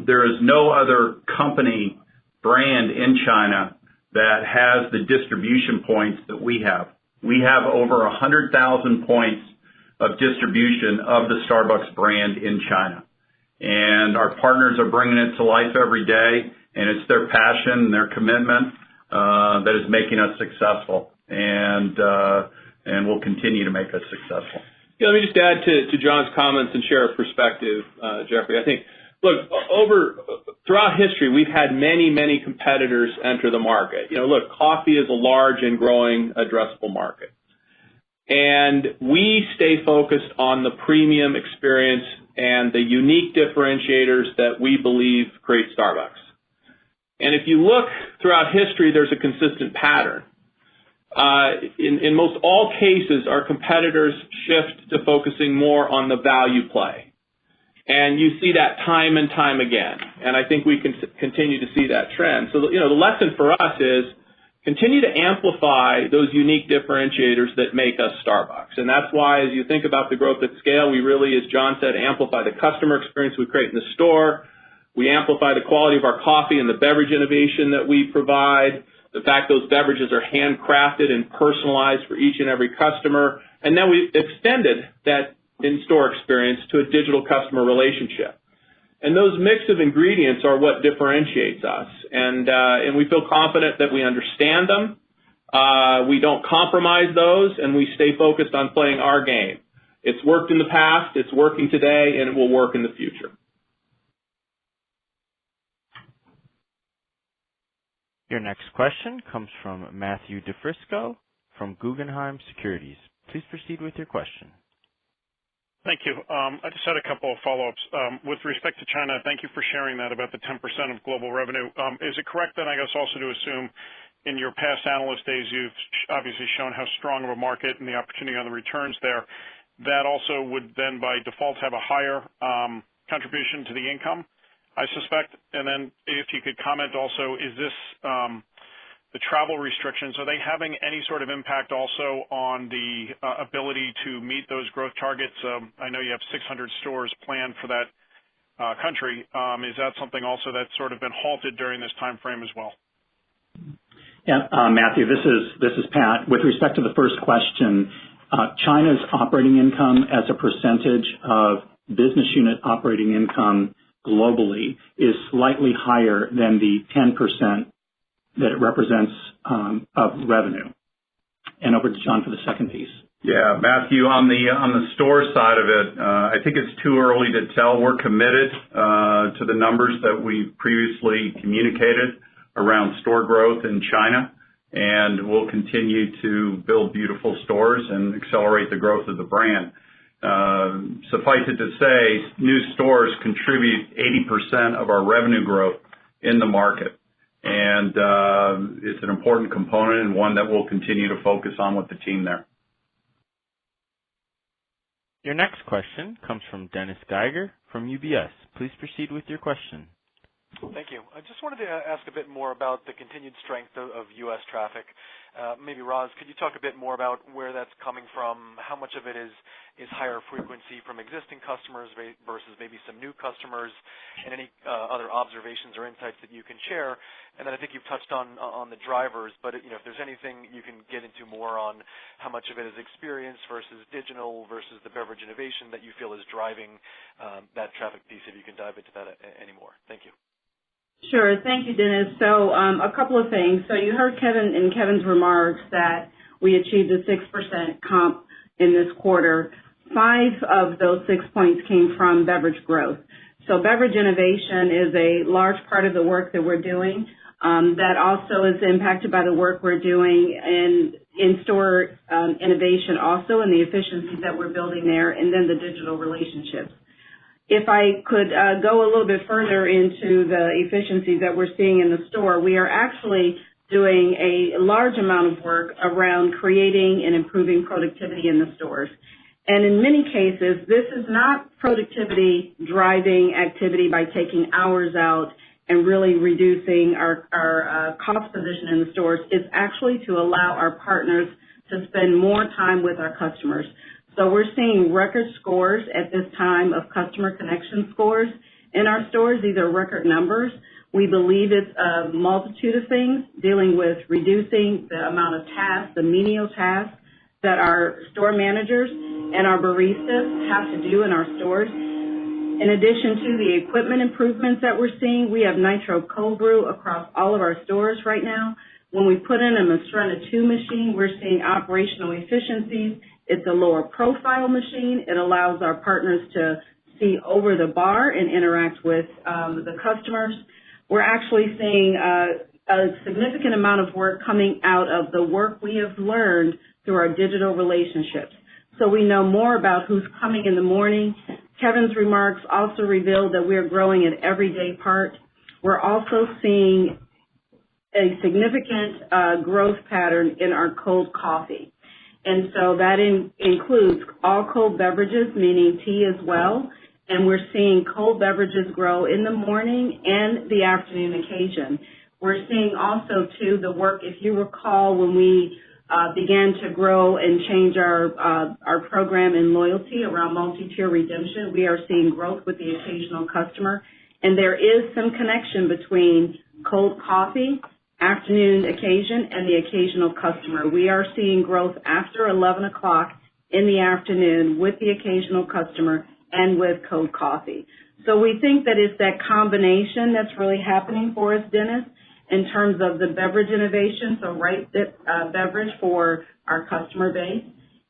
There is no other company brand in China that has the distribution points that we have. We have over 100,000 points of distribution of the Starbucks brand in China. And our partners are bringing it to life every day, and it's their passion and their commitment that is making us successful and will continue to make us successful. Yeah, let me just add to John's comments and share a perspective, Jeffrey. I think, look, throughout history, we've had many competitors enter the market. Look, coffee is a large and growing addressable market. And we stay focused on the premium experience and the unique differentiators that we believe create Starbucks. And if you look throughout history, there's a consistent pattern. In most all cases, our competitors shift to focusing more on the value play. And you see that time and time again. And I think we can continue to see that trend. So, the lesson for us is continue to amplify those unique differentiators that make us Starbucks. And that's why, as you think about the growth at scale, we really, as John said, amplify the customer experience we create in the store. We amplify the quality of our coffee and the beverage innovation that we provide. The fact those beverages are handcrafted and personalized for each and every customer. And then we extended that in-store experience to a digital customer relationship. And those mix of ingredients are what differentiates us. And we feel confident that we understand them. We don't compromise those, and we stay focused on playing our game. It's worked in the past, it's working today, and it will work in the future. Your next question comes from Matthew DiFrisco from Guggenheim Securities. Please proceed with your question. Thank you. I just had a couple of follow-ups. With respect to China, thank you for sharing that about the 10% of global revenue. Is it correct then, I guess, also to assume in your past analyst days, you've obviously shown how strong of a market and the opportunity on the returns there. That also would then by default have a higher contribution to the income, I suspect. And then if you could comment also, is this the travel restrictions, are they having any sort of impact also on the ability to meet those growth targets? I know you have 600 stores planned for that country. Is that something also that's sort of been halted during this time frame as well? Yeah, Matthew, this is Pat. With respect to the first question, China's operating income as a percentage of business unit operating income globally is slightly higher than the 10% that it represents of revenue. And over to John for the second piece. Yeah, Matthew, on the store side of it, I think it's too early to tell. We're committed to the numbers that we previously communicated around store growth in China, and we'll continue to build beautiful stores and accelerate the growth of the brand. Suffice it to say, new stores contribute 80% of our revenue growth in the market. And it's an important component and one that we'll continue to focus on with the team there. Your next question comes from Dennis Geiger from UBS. Please proceed with your question. Thank you. I just wanted to ask a bit more about the continued strength of U.S. traffic. Maybe, Roz, could you talk a bit more about where that's coming from? How much of it is higher frequency from existing customers versus maybe some new customers, and any other observations or insights that you can share? And then I think you've touched on the drivers, but if there's anything you can get into more on how much of it is experience versus digital versus the beverage innovation that you feel is driving that traffic piece, if you can dive into that anymore. Thank you. Sure. Thank you, Dennis. So a couple of things. So you heard Kevin in Kevin's remarks that we achieved a 6% comp in this quarter. 5 of those 6 points came from beverage growth. So beverage innovation is a large part of the work that we're doing. That also is impacted by the work we're doing in-store innovation also, and the efficiencies that we're building there, and then the digital relationships. If I could go a little bit further into the efficiencies that we're seeing in the store, we are actually doing a large amount of work around creating and improving productivity in the stores. And in many cases, this is not productivity driving activity by taking hours out and really reducing our cost position in the stores. It's actually to allow our partners to spend more time with our customers. So we're seeing record scores at this time of customer connection scores in our stores. These are record numbers. We believe it's a multitude of things, dealing with reducing the amount of tasks, the menial tasks that our store managers and our baristas have to do in our stores. In addition to the equipment improvements that we're seeing, we have nitro cold brew across all of our stores right now. When we put in a Mastrena 2 machine, we're seeing operational efficiencies. It's a lower profile machine. It allows our partners to see over the bar and interact with the customers. We're actually seeing a significant amount of work coming out of the work we have learned through our digital relationships. So we know more about who's coming in the morning. Kevin's remarks also revealed that we're growing an everyday part. We're also seeing a significant growth pattern in our cold coffee. And so that includes all cold beverages, meaning tea as well. And we're seeing cold beverages grow in the morning and the afternoon occasion. We're seeing also, too, the work, if you recall, when we began to grow and change our program in loyalty around multi-tier redemption, we are seeing growth with the occasional customer. And there is some connection between cold coffee, afternoon occasion, and the occasional customer. We are seeing growth after 11 o'clock in the afternoon with the occasional customer and with cold coffee. So we think that it's that combination that's really happening for us, Dennis, in terms of the beverage innovation, so right beverage for our customer base,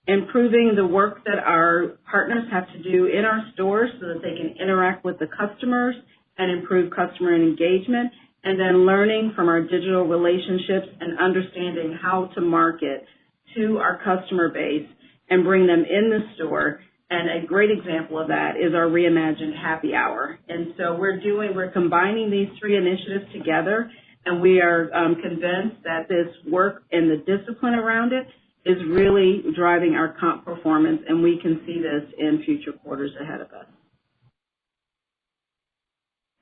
improving the work that our partners have to do in our stores so that they can interact with the customers and improve customer engagement, and then learning from our digital relationships and understanding how to market to our customer base and bring them in the store. And a great example of that is our reimagined happy hour. And so we're combining these 3 initiatives together, and we are convinced that this work and the discipline around it is really driving our comp performance, and we can see this in future quarters ahead of us.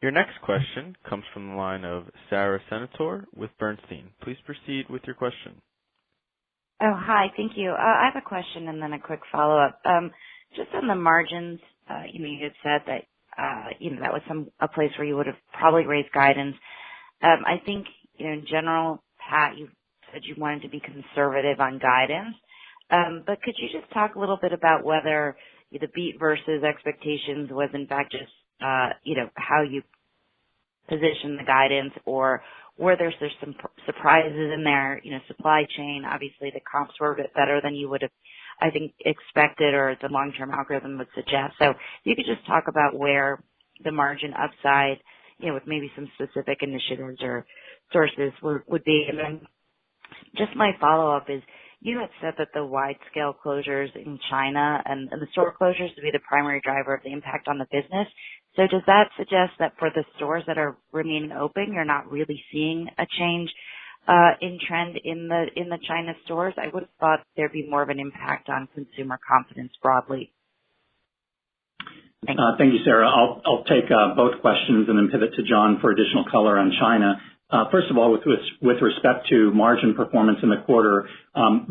Your next question comes from the line of Sara Senatore with Bernstein. Please proceed with your question. Oh, hi. Thank you. I have a question and then a quick follow-up. Just on the margins, you had said that, that was a place where you would have probably raised guidance. I think, in general, Pat, you said you wanted to be conservative on guidance. But could you just talk a little bit about whether the beat versus expectations was in fact just, how you position the guidance, or were there some surprises in there? Supply chain, obviously the comps were a bit better than you would have, I think, expected, or the long-term algorithm would suggest. So if you could just talk about where the margin upside, with maybe some specific initiatives or sources would be. And then just my follow-up is, you had said that the wide-scale closures in China and the store closures to be the primary driver of the impact on the business. So does that suggest that for the stores that are remaining open, you're not really seeing a change in trend in the China stores? I would have thought there'd be more of an impact on consumer confidence broadly. Thank you, Sarah. I'll take both questions and then pivot to John for additional color on China. First of all, with respect to margin performance in the quarter,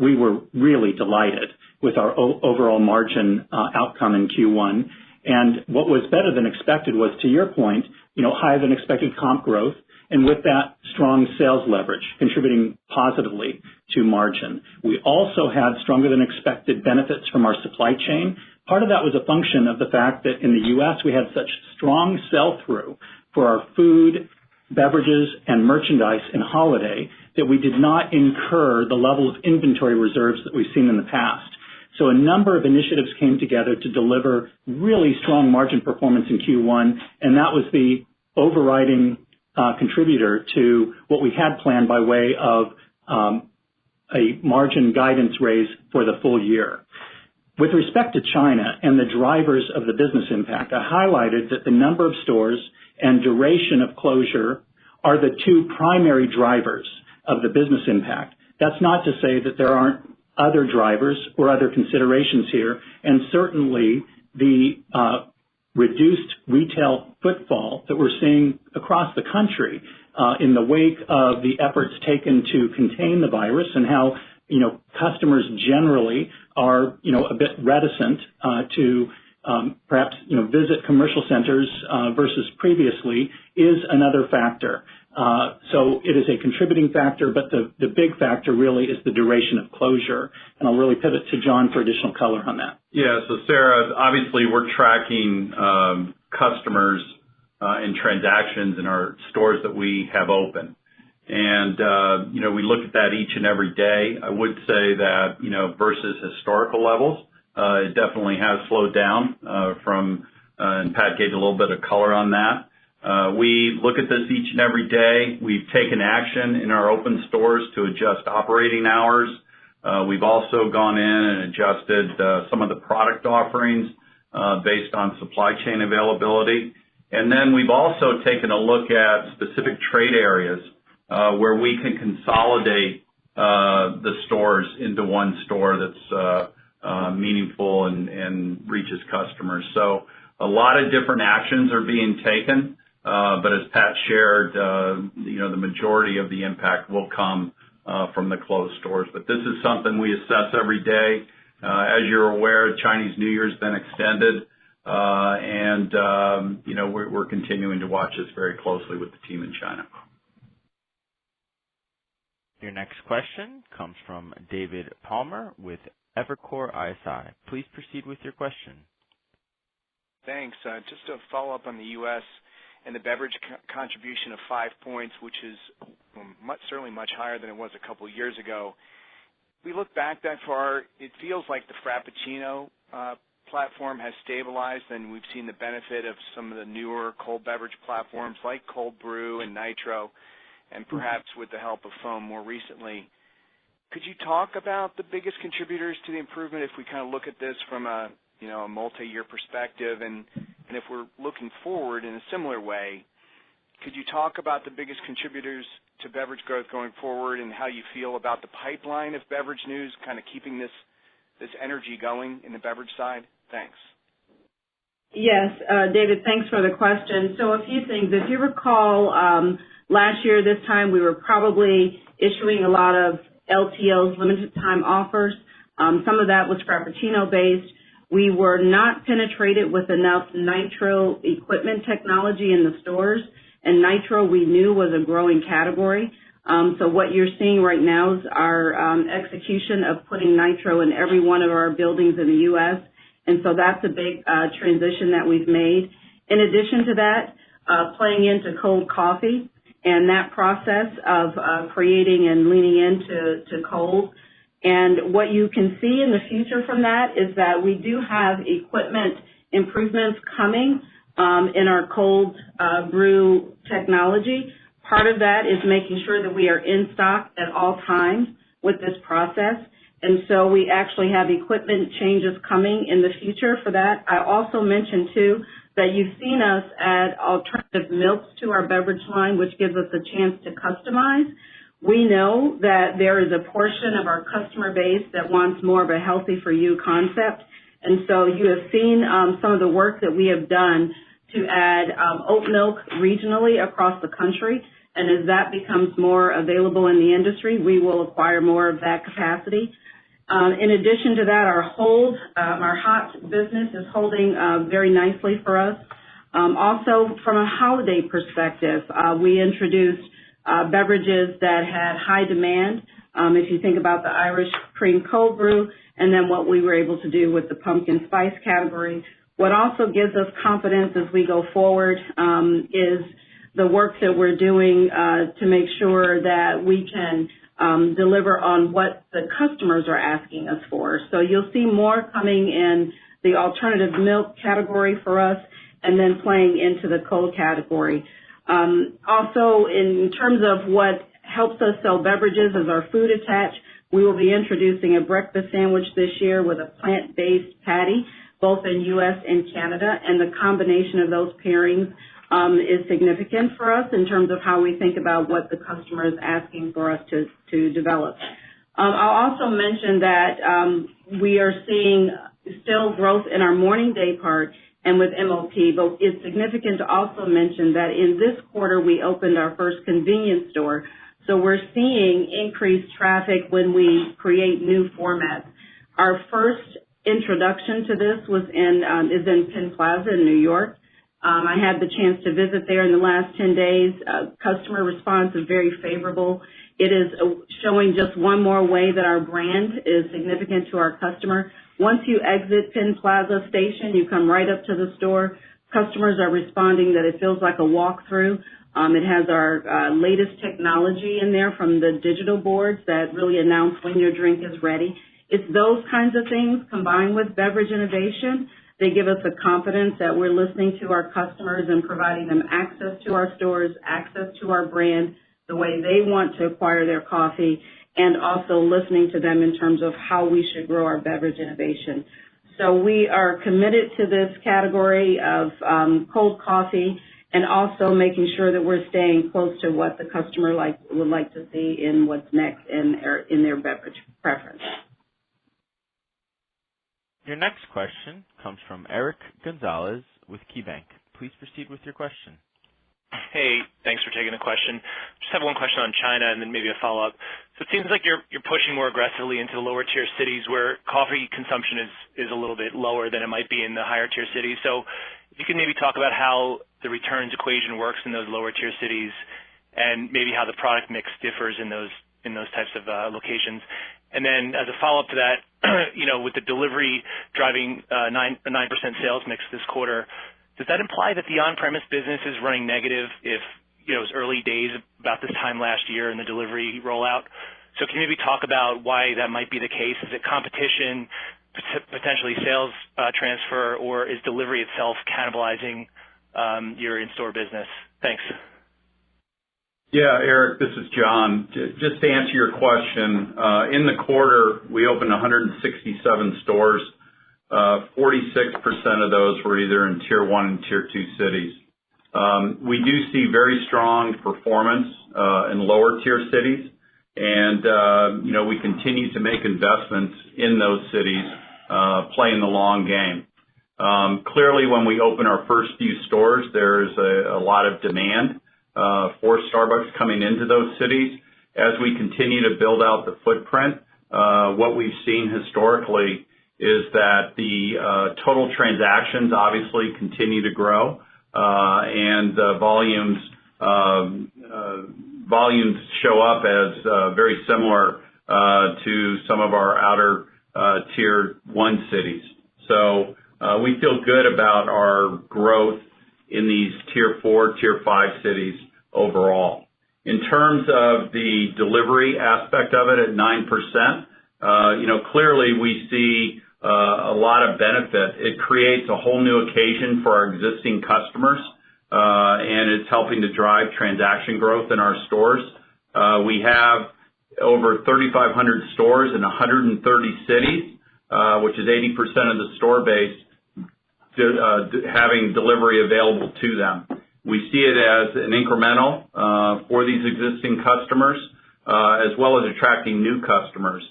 we were really delighted with our overall margin outcome in Q1. And what was better than expected was, to your point, higher than expected comp growth, and with that, strong sales leverage contributing positively to margin. We also had stronger than expected benefits from our supply chain. Part of that was a function of the fact that in the U.S. we had such strong sell-through for our food, beverages, and merchandise in holiday that we did not incur the level of inventory reserves that we've seen in the past. So a number of initiatives came together to deliver really strong margin performance in Q1, and that was the overriding contributor to what we had planned by way of a margin guidance raise for the full year. With respect to China and the drivers of the business impact, I highlighted that the number of stores and duration of closure are the two primary drivers of the business impact. That's not to say that there aren't other drivers or other considerations here, and certainly the reduced retail footfall that we're seeing across the country in the wake of the efforts taken to contain the virus, and how customers generally are a bit reticent to perhaps visit commercial centers versus previously, is another factor. So it is a contributing factor, but the big factor really is the duration of closure. And I'll really pivot to John for additional color on that. Yeah, so Sarah, obviously we're tracking customers and transactions in our stores that we have open. And, we look at that each and every day. I would say that, versus historical levels, it definitely has slowed down and Pat gave a little bit of color on that. We look at this each and every day. We've taken action in our open stores to adjust operating hours. We've also gone in and adjusted some of the product offerings based on supply chain availability. And then we've also taken a look at specific trade areas where we can consolidate the stores into one store that's meaningful and reaches customers. So a lot of different actions are being taken, but as Pat shared, the majority of the impact will come from the closed stores. But this is something we assess every day. As you're aware, Chinese New Year's been extended, and we're continuing to watch this very closely with the team in China. Your next question comes from David Palmer with Evercore ISI. Please proceed with your question. Thanks. Just to follow up on the U.S. and the beverage contribution of 5 points, which is certainly much higher than it was a couple of years ago. If we look back that far, it feels like the Frappuccino platform has stabilized, and we've seen the benefit of some of the newer cold beverage platforms like Cold Brew and Nitro, and perhaps with the help of foam more recently. Could you talk about the biggest contributors to the improvement if we kind of look at this from a multi-year perspective, and if we're looking forward in a similar way, Could you talk about the biggest contributors to beverage growth going forward and how you feel about the pipeline of beverage news, kind of keeping this energy going in the beverage side? Thanks. Yes, David, thanks for the question. So a few things. If you recall, last year this time we were probably issuing a lot of LTOs, limited time offers. Some of that was Frappuccino based. We were not penetrated with enough nitro equipment technology in the stores, and nitro we knew was a growing category. So what you're seeing right now is our execution of putting nitro in every one of our buildings in the U.S., and so that's a big transition that we've made. In addition to that, playing into cold coffee and that process of creating and leaning into cold. And what you can see in the future from that is that we do have equipment improvements coming in our cold brew technology. Part of that is making sure that we are in stock at all times with this process. And so we actually have equipment changes coming in the future for that. I also mentioned, too, that you've seen us add alternative milks to our beverage line, which gives us a chance to customize. We know that there is a portion of our customer base that wants more of a healthy for you concept. And so you have seen some of the work that we have done to add oat milk regionally across the country. And as that becomes more available in the industry, we will acquire more of that capacity. In addition to that, our hot business is holding very nicely for us. Also, from a holiday perspective, we introduced beverages that had high demand. If you think about the Irish cream cold brew, and then what we were able to do with the pumpkin spice category. What also gives us confidence as we go forward is the work that we're doing to make sure that we can deliver on what the customers are asking us for. So you'll see more coming in the alternative milk category for us, and then playing into the cold category. Also, in terms of what helps us sell beverages as our food attach, we will be introducing a breakfast sandwich this year with a plant-based patty, both in U.S. and Canada, and the combination of those pairings is significant for us in terms of how we think about what the customer is asking for us to develop. I'll also mention that we are seeing still growth in our morning day part and with MOP, but it's significant to also mention that in this quarter we opened our first convenience store. So we're seeing increased traffic when we create new formats. Our first introduction to this is in Penn Plaza in New York. I had the chance to visit there in the last 10 days. Customer response is very favorable. It is showing just one more way that our brand is significant to our customer. Once you exit Penn Plaza Station, you come right up to the store. Customers are responding that it feels like a walkthrough. It has our latest technology in there from the digital boards that really announce when your drink is ready. It's those kinds of things combined with beverage innovation. They give us the confidence that we're listening to our customers and providing them access to our stores, access to our brand, the way they want to acquire their coffee, and also listening to them in terms of how we should grow our beverage innovation. So we are committed to this category of cold coffee, and also making sure that we're staying close to what the customer would like to see in what's next in their beverage preference. Your next question comes from Eric Gonzalez with KeyBank. Please proceed with your question. Hey, thanks for taking the question. Just have one question on China and then maybe a follow-up. So it seems like you're pushing more aggressively into the lower tier cities where coffee consumption is a little bit lower than it might be in the higher tier cities. So if you could maybe talk about how the returns equation works in those lower tier cities and maybe how the product mix differs in those types of locations. And then as a follow-up to that, with the delivery driving a 9% sales mix this quarter, does that imply that the on-premise business is running negative if, it was early days about this time last year in the delivery rollout? So can you maybe talk about why that might be the case? Is it competition, potentially sales transfer, or is delivery itself cannibalizing your in-store business? Thanks. Yeah, Eric, this is John. Just to answer your question, in the quarter, we opened 167 stores. 46% of those were either in Tier 1 and Tier 2 cities. We do see very strong performance in lower tier cities, and we continue to make investments in those cities, playing the long game. Clearly, when we open our first few stores, there's a lot of demand for Starbucks coming into those cities. As we continue to build out the footprint, what we've seen historically is that the total transactions obviously continue to grow, and the volumes show up as very similar to some of our outer tier 1 cities. So we feel good about our growth in these tier 4, tier 5 cities overall. In terms of the delivery aspect of it at 9%, clearly we see a lot of benefit. It creates a whole new occasion for our existing customers, and it's helping to drive transaction growth in our stores. We have over 3,500 stores in 130 cities, which is 80% of the store base, having delivery available to them. We see it as an incremental for these existing customers, as well as attracting new customers.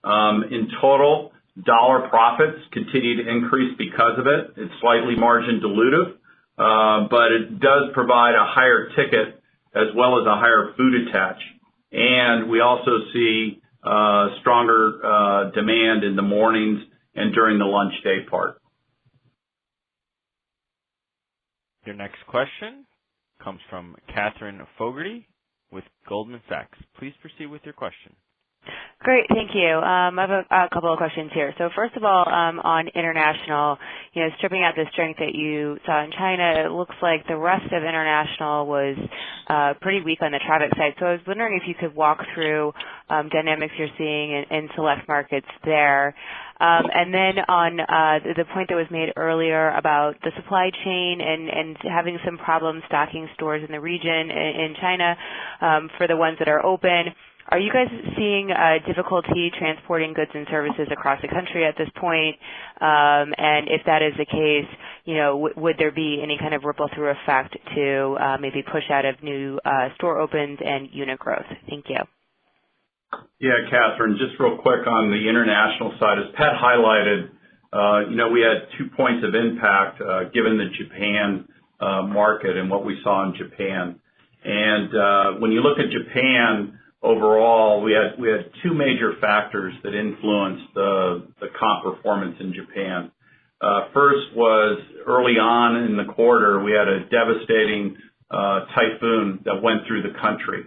In total, dollar profits continue to increase because of it. It's slightly margin dilutive, but it does provide a higher ticket as well as a higher food attach. And we also see stronger demand in the mornings and during the lunch day part. Your next question comes from Catherine Fogarty with Goldman Sachs. Please proceed with your question. Great, thank you. I have a couple of questions here. So first of all, on international, stripping out the strength that you saw in China, it looks like the rest of international was pretty weak on the traffic side. So I was wondering if you could walk through dynamics you're seeing in select markets there. And then on the point that was made earlier about the supply chain and having some problems stocking stores in the region in China for the ones that are open, are you guys seeing difficulty transporting goods and services across the country at this point? And if that is the case, would there be any kind of ripple through effect to maybe push out of new store opens and unit growth? Thank you. Yeah, Catherine, just real quick on the international side, as Pat highlighted, we had 2 points of impact given the Japan market and what we saw in Japan. And when you look at Japan overall, we had 2 major factors that influenced the comp performance in Japan. First was early on in the quarter, we had a devastating typhoon that went through the country,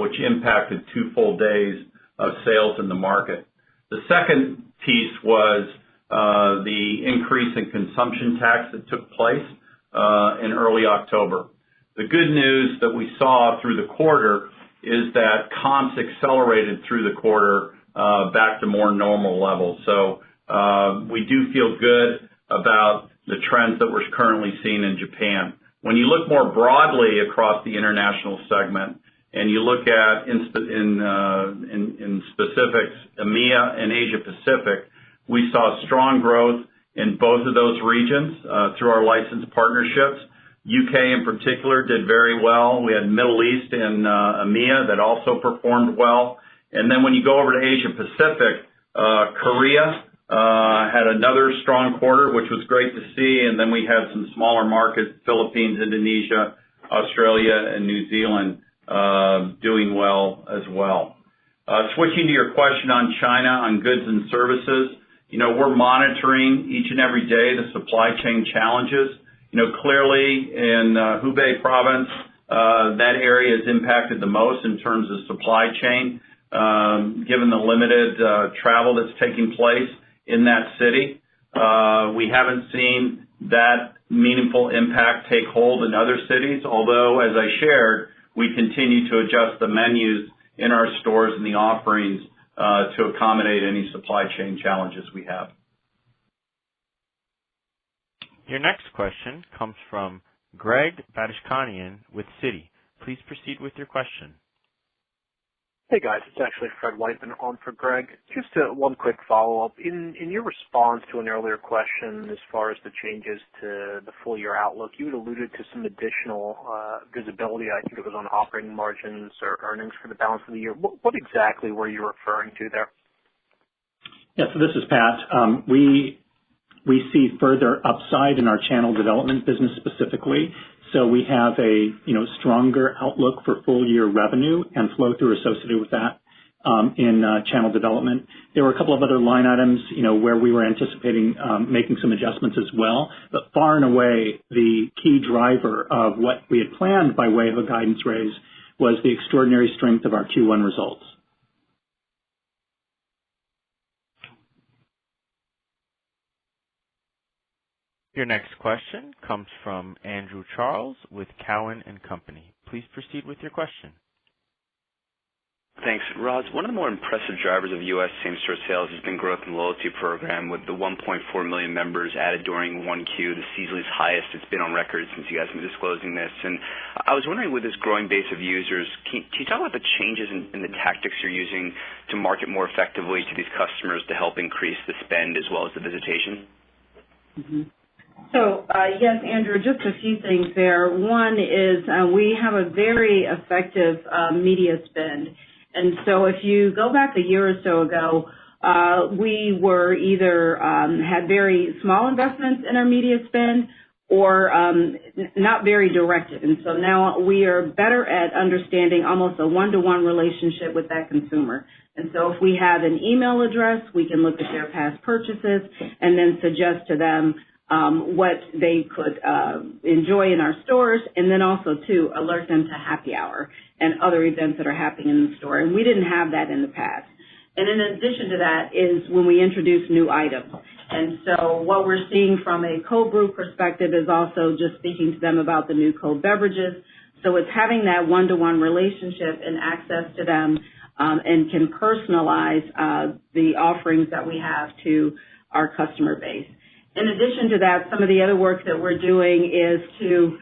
which impacted 2 full days of sales in the market. The second piece was the increase in consumption tax that took place in early October. The good news that we saw through the quarter is that comps accelerated through the quarter back to more normal levels. So we do feel good about the trends that we're currently seeing in Japan. When you look more broadly across the international segment, and you look at in specifics, EMEA and Asia Pacific, we saw strong growth in both of those regions through our licensed partnerships. UK in particular did very well. We had Middle East and EMEA that also performed well. And then when you go over to Asia Pacific, Korea had another strong quarter, which was great to see. And then we had some smaller markets, Philippines, Indonesia, Australia, and New Zealand doing well as well. Switching to your question on China, on goods and services, we're monitoring each and every day the supply chain challenges. Clearly in Hubei province, that area is impacted the most in terms of supply chain, given the limited travel that's taking place in that city. We haven't seen that meaningful impact take hold in other cities, although, as I shared, we continue to adjust the menus in our stores and the offerings to accommodate any supply chain challenges we have. Your next question comes from Greg Badishkanian with Citi. Please proceed with your question. Hey guys, it's actually Fred Whiteman on for Greg. Just one quick follow-up. In your response to an earlier question as far as the changes to the full year outlook, you had alluded to some additional visibility. I think it was on operating margins or earnings for the balance of the year. What exactly were you referring to there? Yeah, so this is Pat. We see further upside in our channel development business specifically. So we have a stronger outlook for full year revenue and flow through associated with that in channel development. There were a couple of other line items where we were anticipating making some adjustments as well. But far and away, the key driver of what we had planned by way of a guidance raise was the extraordinary strength of our Q1 results. Your next question comes from Andrew Charles with Cowen and Company. Please proceed with your question. Thanks. Roz, one of the more impressive drivers of U.S. same-store sales has been growth in the loyalty program with the 1.4 million members added during 1Q, the seasonally highest it's been on record since you guys have been disclosing this. And I was wondering, with this growing base of users, can you talk about the changes in the tactics you're using to market more effectively to these customers to help increase the spend as well as the visitation? Mm-hmm. So, yes, Andrew, just a few things there. One is we have a very effective media spend. And so if you go back a year or so ago, we were either had very small investments in our media spend or not very directed. And so now we are better at understanding almost a one-to-one relationship with that consumer. And so if we have an email address, we can look at their past purchases and then suggest to them what they could enjoy in our stores, and then also, too, alert them to happy hour and other events that are happening in the store. And we didn't have that in the past. And in addition to that is when we introduce new items. And so what we're seeing from a cold brew perspective is also just speaking to them about the new cold beverages. So it's having that one-to-one relationship and access to them and can personalize the offerings that we have to our customer base. In addition to that, some of the other work that we're doing is to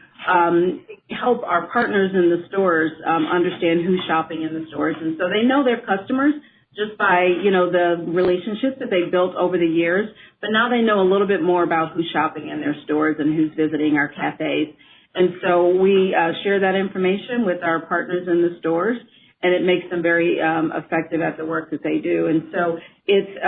help our partners in the stores understand who's shopping in the stores. And so they know their customers just by, the relationships that they've built over the years. But now they know a little bit more about who's shopping in their stores and who's visiting our cafes. And so we share that information with our partners in the stores, and it makes them very effective at the work that they do. And so it's,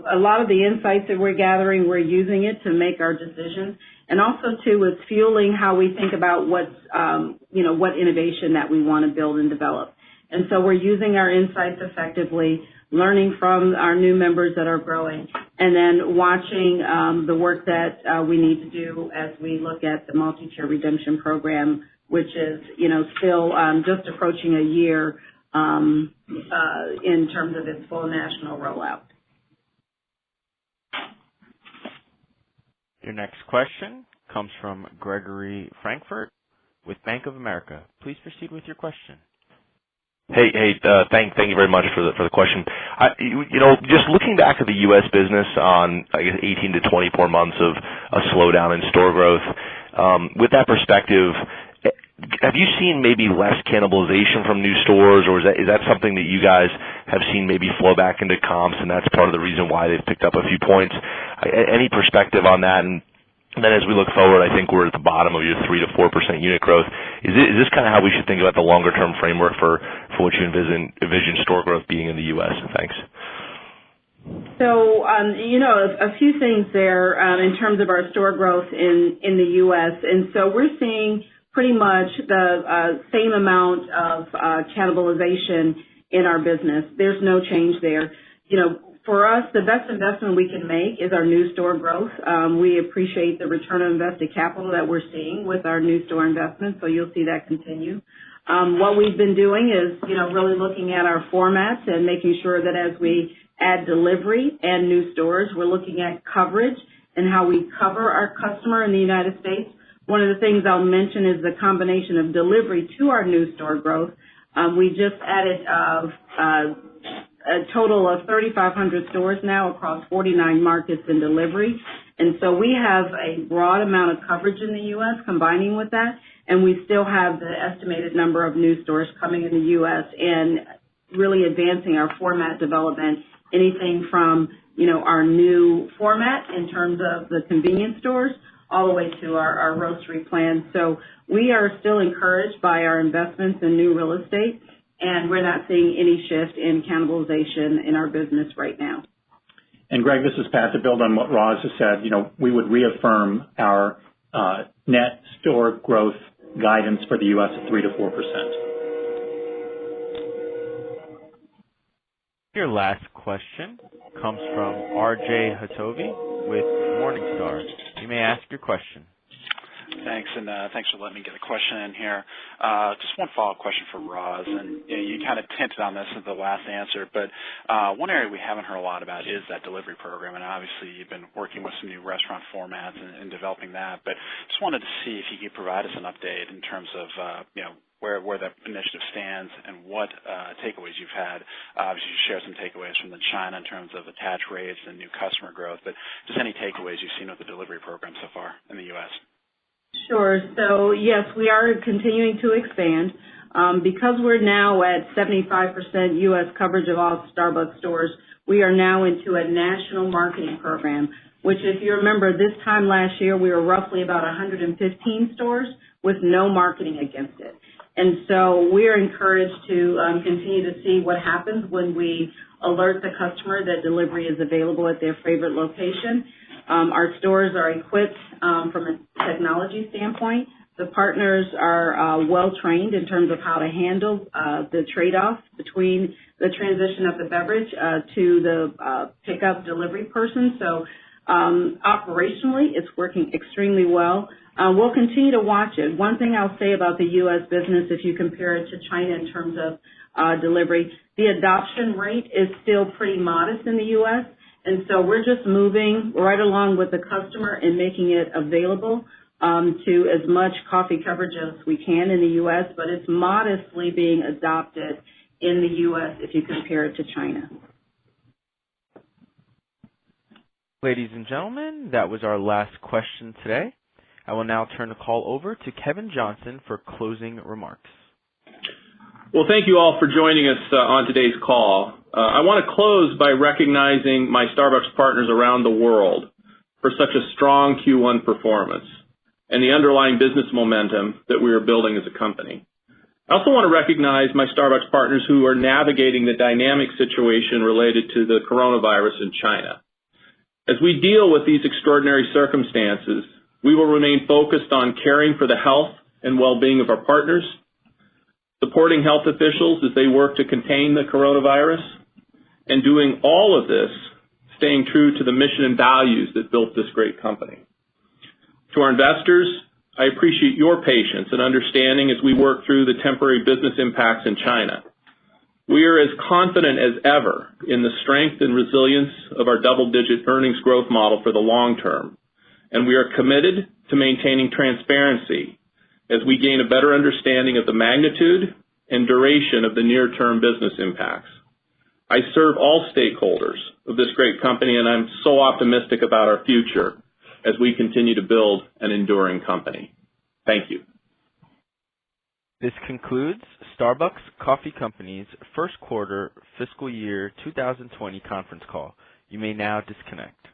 a lot of the insights that we're gathering, we're using it to make our decisions. And also, too, it's fueling how we think about what's, what innovation that we want to build and develop. And so we're using our insights effectively, learning from our new members that are growing, and then watching the work that we need to do as we look at the multi-tier redemption program, which is, still just approaching a year in terms of its full national rollout. Your next question comes from Gregory Frankfurt with Bank of America. Please proceed with your question. Hey, thank you very much for the question. Just looking back at the U.S. business on, I guess, 18 to 24 months of a slowdown in store growth, with that perspective, have you seen maybe less cannibalization from new stores, or is that something that you guys have seen maybe flow back into comps, and that's part of the reason why they've picked up a few points? Any perspective on that? And then as we look forward, I think we're at the bottom of your 3 to 4% unit growth. Is this kind of how we should think about the longer-term framework for what you envision store growth being in the U.S.? Thanks. So, a few things there in terms of our store growth in the U.S. And so we're seeing pretty much the same amount of cannibalization in our business. There's no change there. For us, the best investment we can make is our new store growth. We appreciate the return on invested capital that we're seeing with our new store investments, so you'll see that continue. What we've been doing is, really looking at our formats and making sure that as we add delivery and new stores, we're looking at coverage and how we cover our customer in the United States. One of the things I'll mention is the combination of delivery to our new store growth. We just added a total of 3,500 stores now across 49 markets in delivery. And so we have a broad amount of coverage in the U.S. combining with that, and we still have the estimated number of new stores coming in the U.S. in really advancing our format development, anything from, our new format in terms of the convenience stores all the way to our roastery plans. So we are still encouraged by our investments in new real estate, and we're not seeing any shift in cannibalization in our business right now. And Greg, this is Pat. To build on what Roz has said, we would reaffirm our net store growth guidance for the U.S. of 3 to 4%. Your last question comes from R.J. Hatovi with Morningstar. You may ask your question. Thanks, and thanks for letting me get a question in here. Just one follow-up question for Roz, and you kind of hinted on this in the last answer, but one area we haven't heard a lot about is that delivery program, and obviously you've been working with some new restaurant formats and developing that, but just wanted to see if you could provide us an update in terms of where that initiative stands and what takeaways you've had. Obviously, you shared some takeaways from the China in terms of attach rates and new customer growth, but just any takeaways you've seen with the delivery program so far in the U.S. Sure. So, yes, we are continuing to expand. Because we're now at 75% U.S. coverage of all Starbucks stores, we are now into a national marketing program, which if you remember this time last year, we were roughly about 115 stores with no marketing against it. And so we are encouraged to continue to see what happens when we alert the customer that delivery is available at their favorite location. Our stores are equipped from a technology standpoint. The partners are well-trained in terms of how to handle the trade-off between the transition of the beverage to the pickup delivery person. So operationally, it's working extremely well. We'll continue to watch it. One thing I'll say about the U.S. business, if you compare it to China in terms of delivery, the adoption rate is still pretty modest in the U.S., and so we're just moving right along with the customer and making it available to as much coffee coverage as we can in the U.S., but it's modestly being adopted in the U.S. if you compare it to China. Ladies and gentlemen, that was our last question today. I will now turn the call over to Kevin Johnson for closing remarks. Well, thank you all for joining us on today's call. I want to close by recognizing my Starbucks partners around the world for such a strong Q1 performance and the underlying business momentum that we are building as a company. I also want to recognize my Starbucks partners who are navigating the dynamic situation related to the coronavirus in China. As we deal with these extraordinary circumstances, we will remain focused on caring for the health and well-being of our partners, supporting health officials as they work to contain the coronavirus, and doing all of this staying true to the mission and values that built this great company. To our investors, I appreciate your patience and understanding as we work through the temporary business impacts in China. We are as confident as ever in the strength and resilience of our double-digit earnings growth model for the long term, and we are committed to maintaining transparency as we gain a better understanding of the magnitude and duration of the near-term business impacts. I serve all stakeholders of this great company, and I'm so optimistic about our future as we continue to build an enduring company. Thank you. This concludes Starbucks Coffee Company's first quarter fiscal year 2020 conference call. You may now disconnect.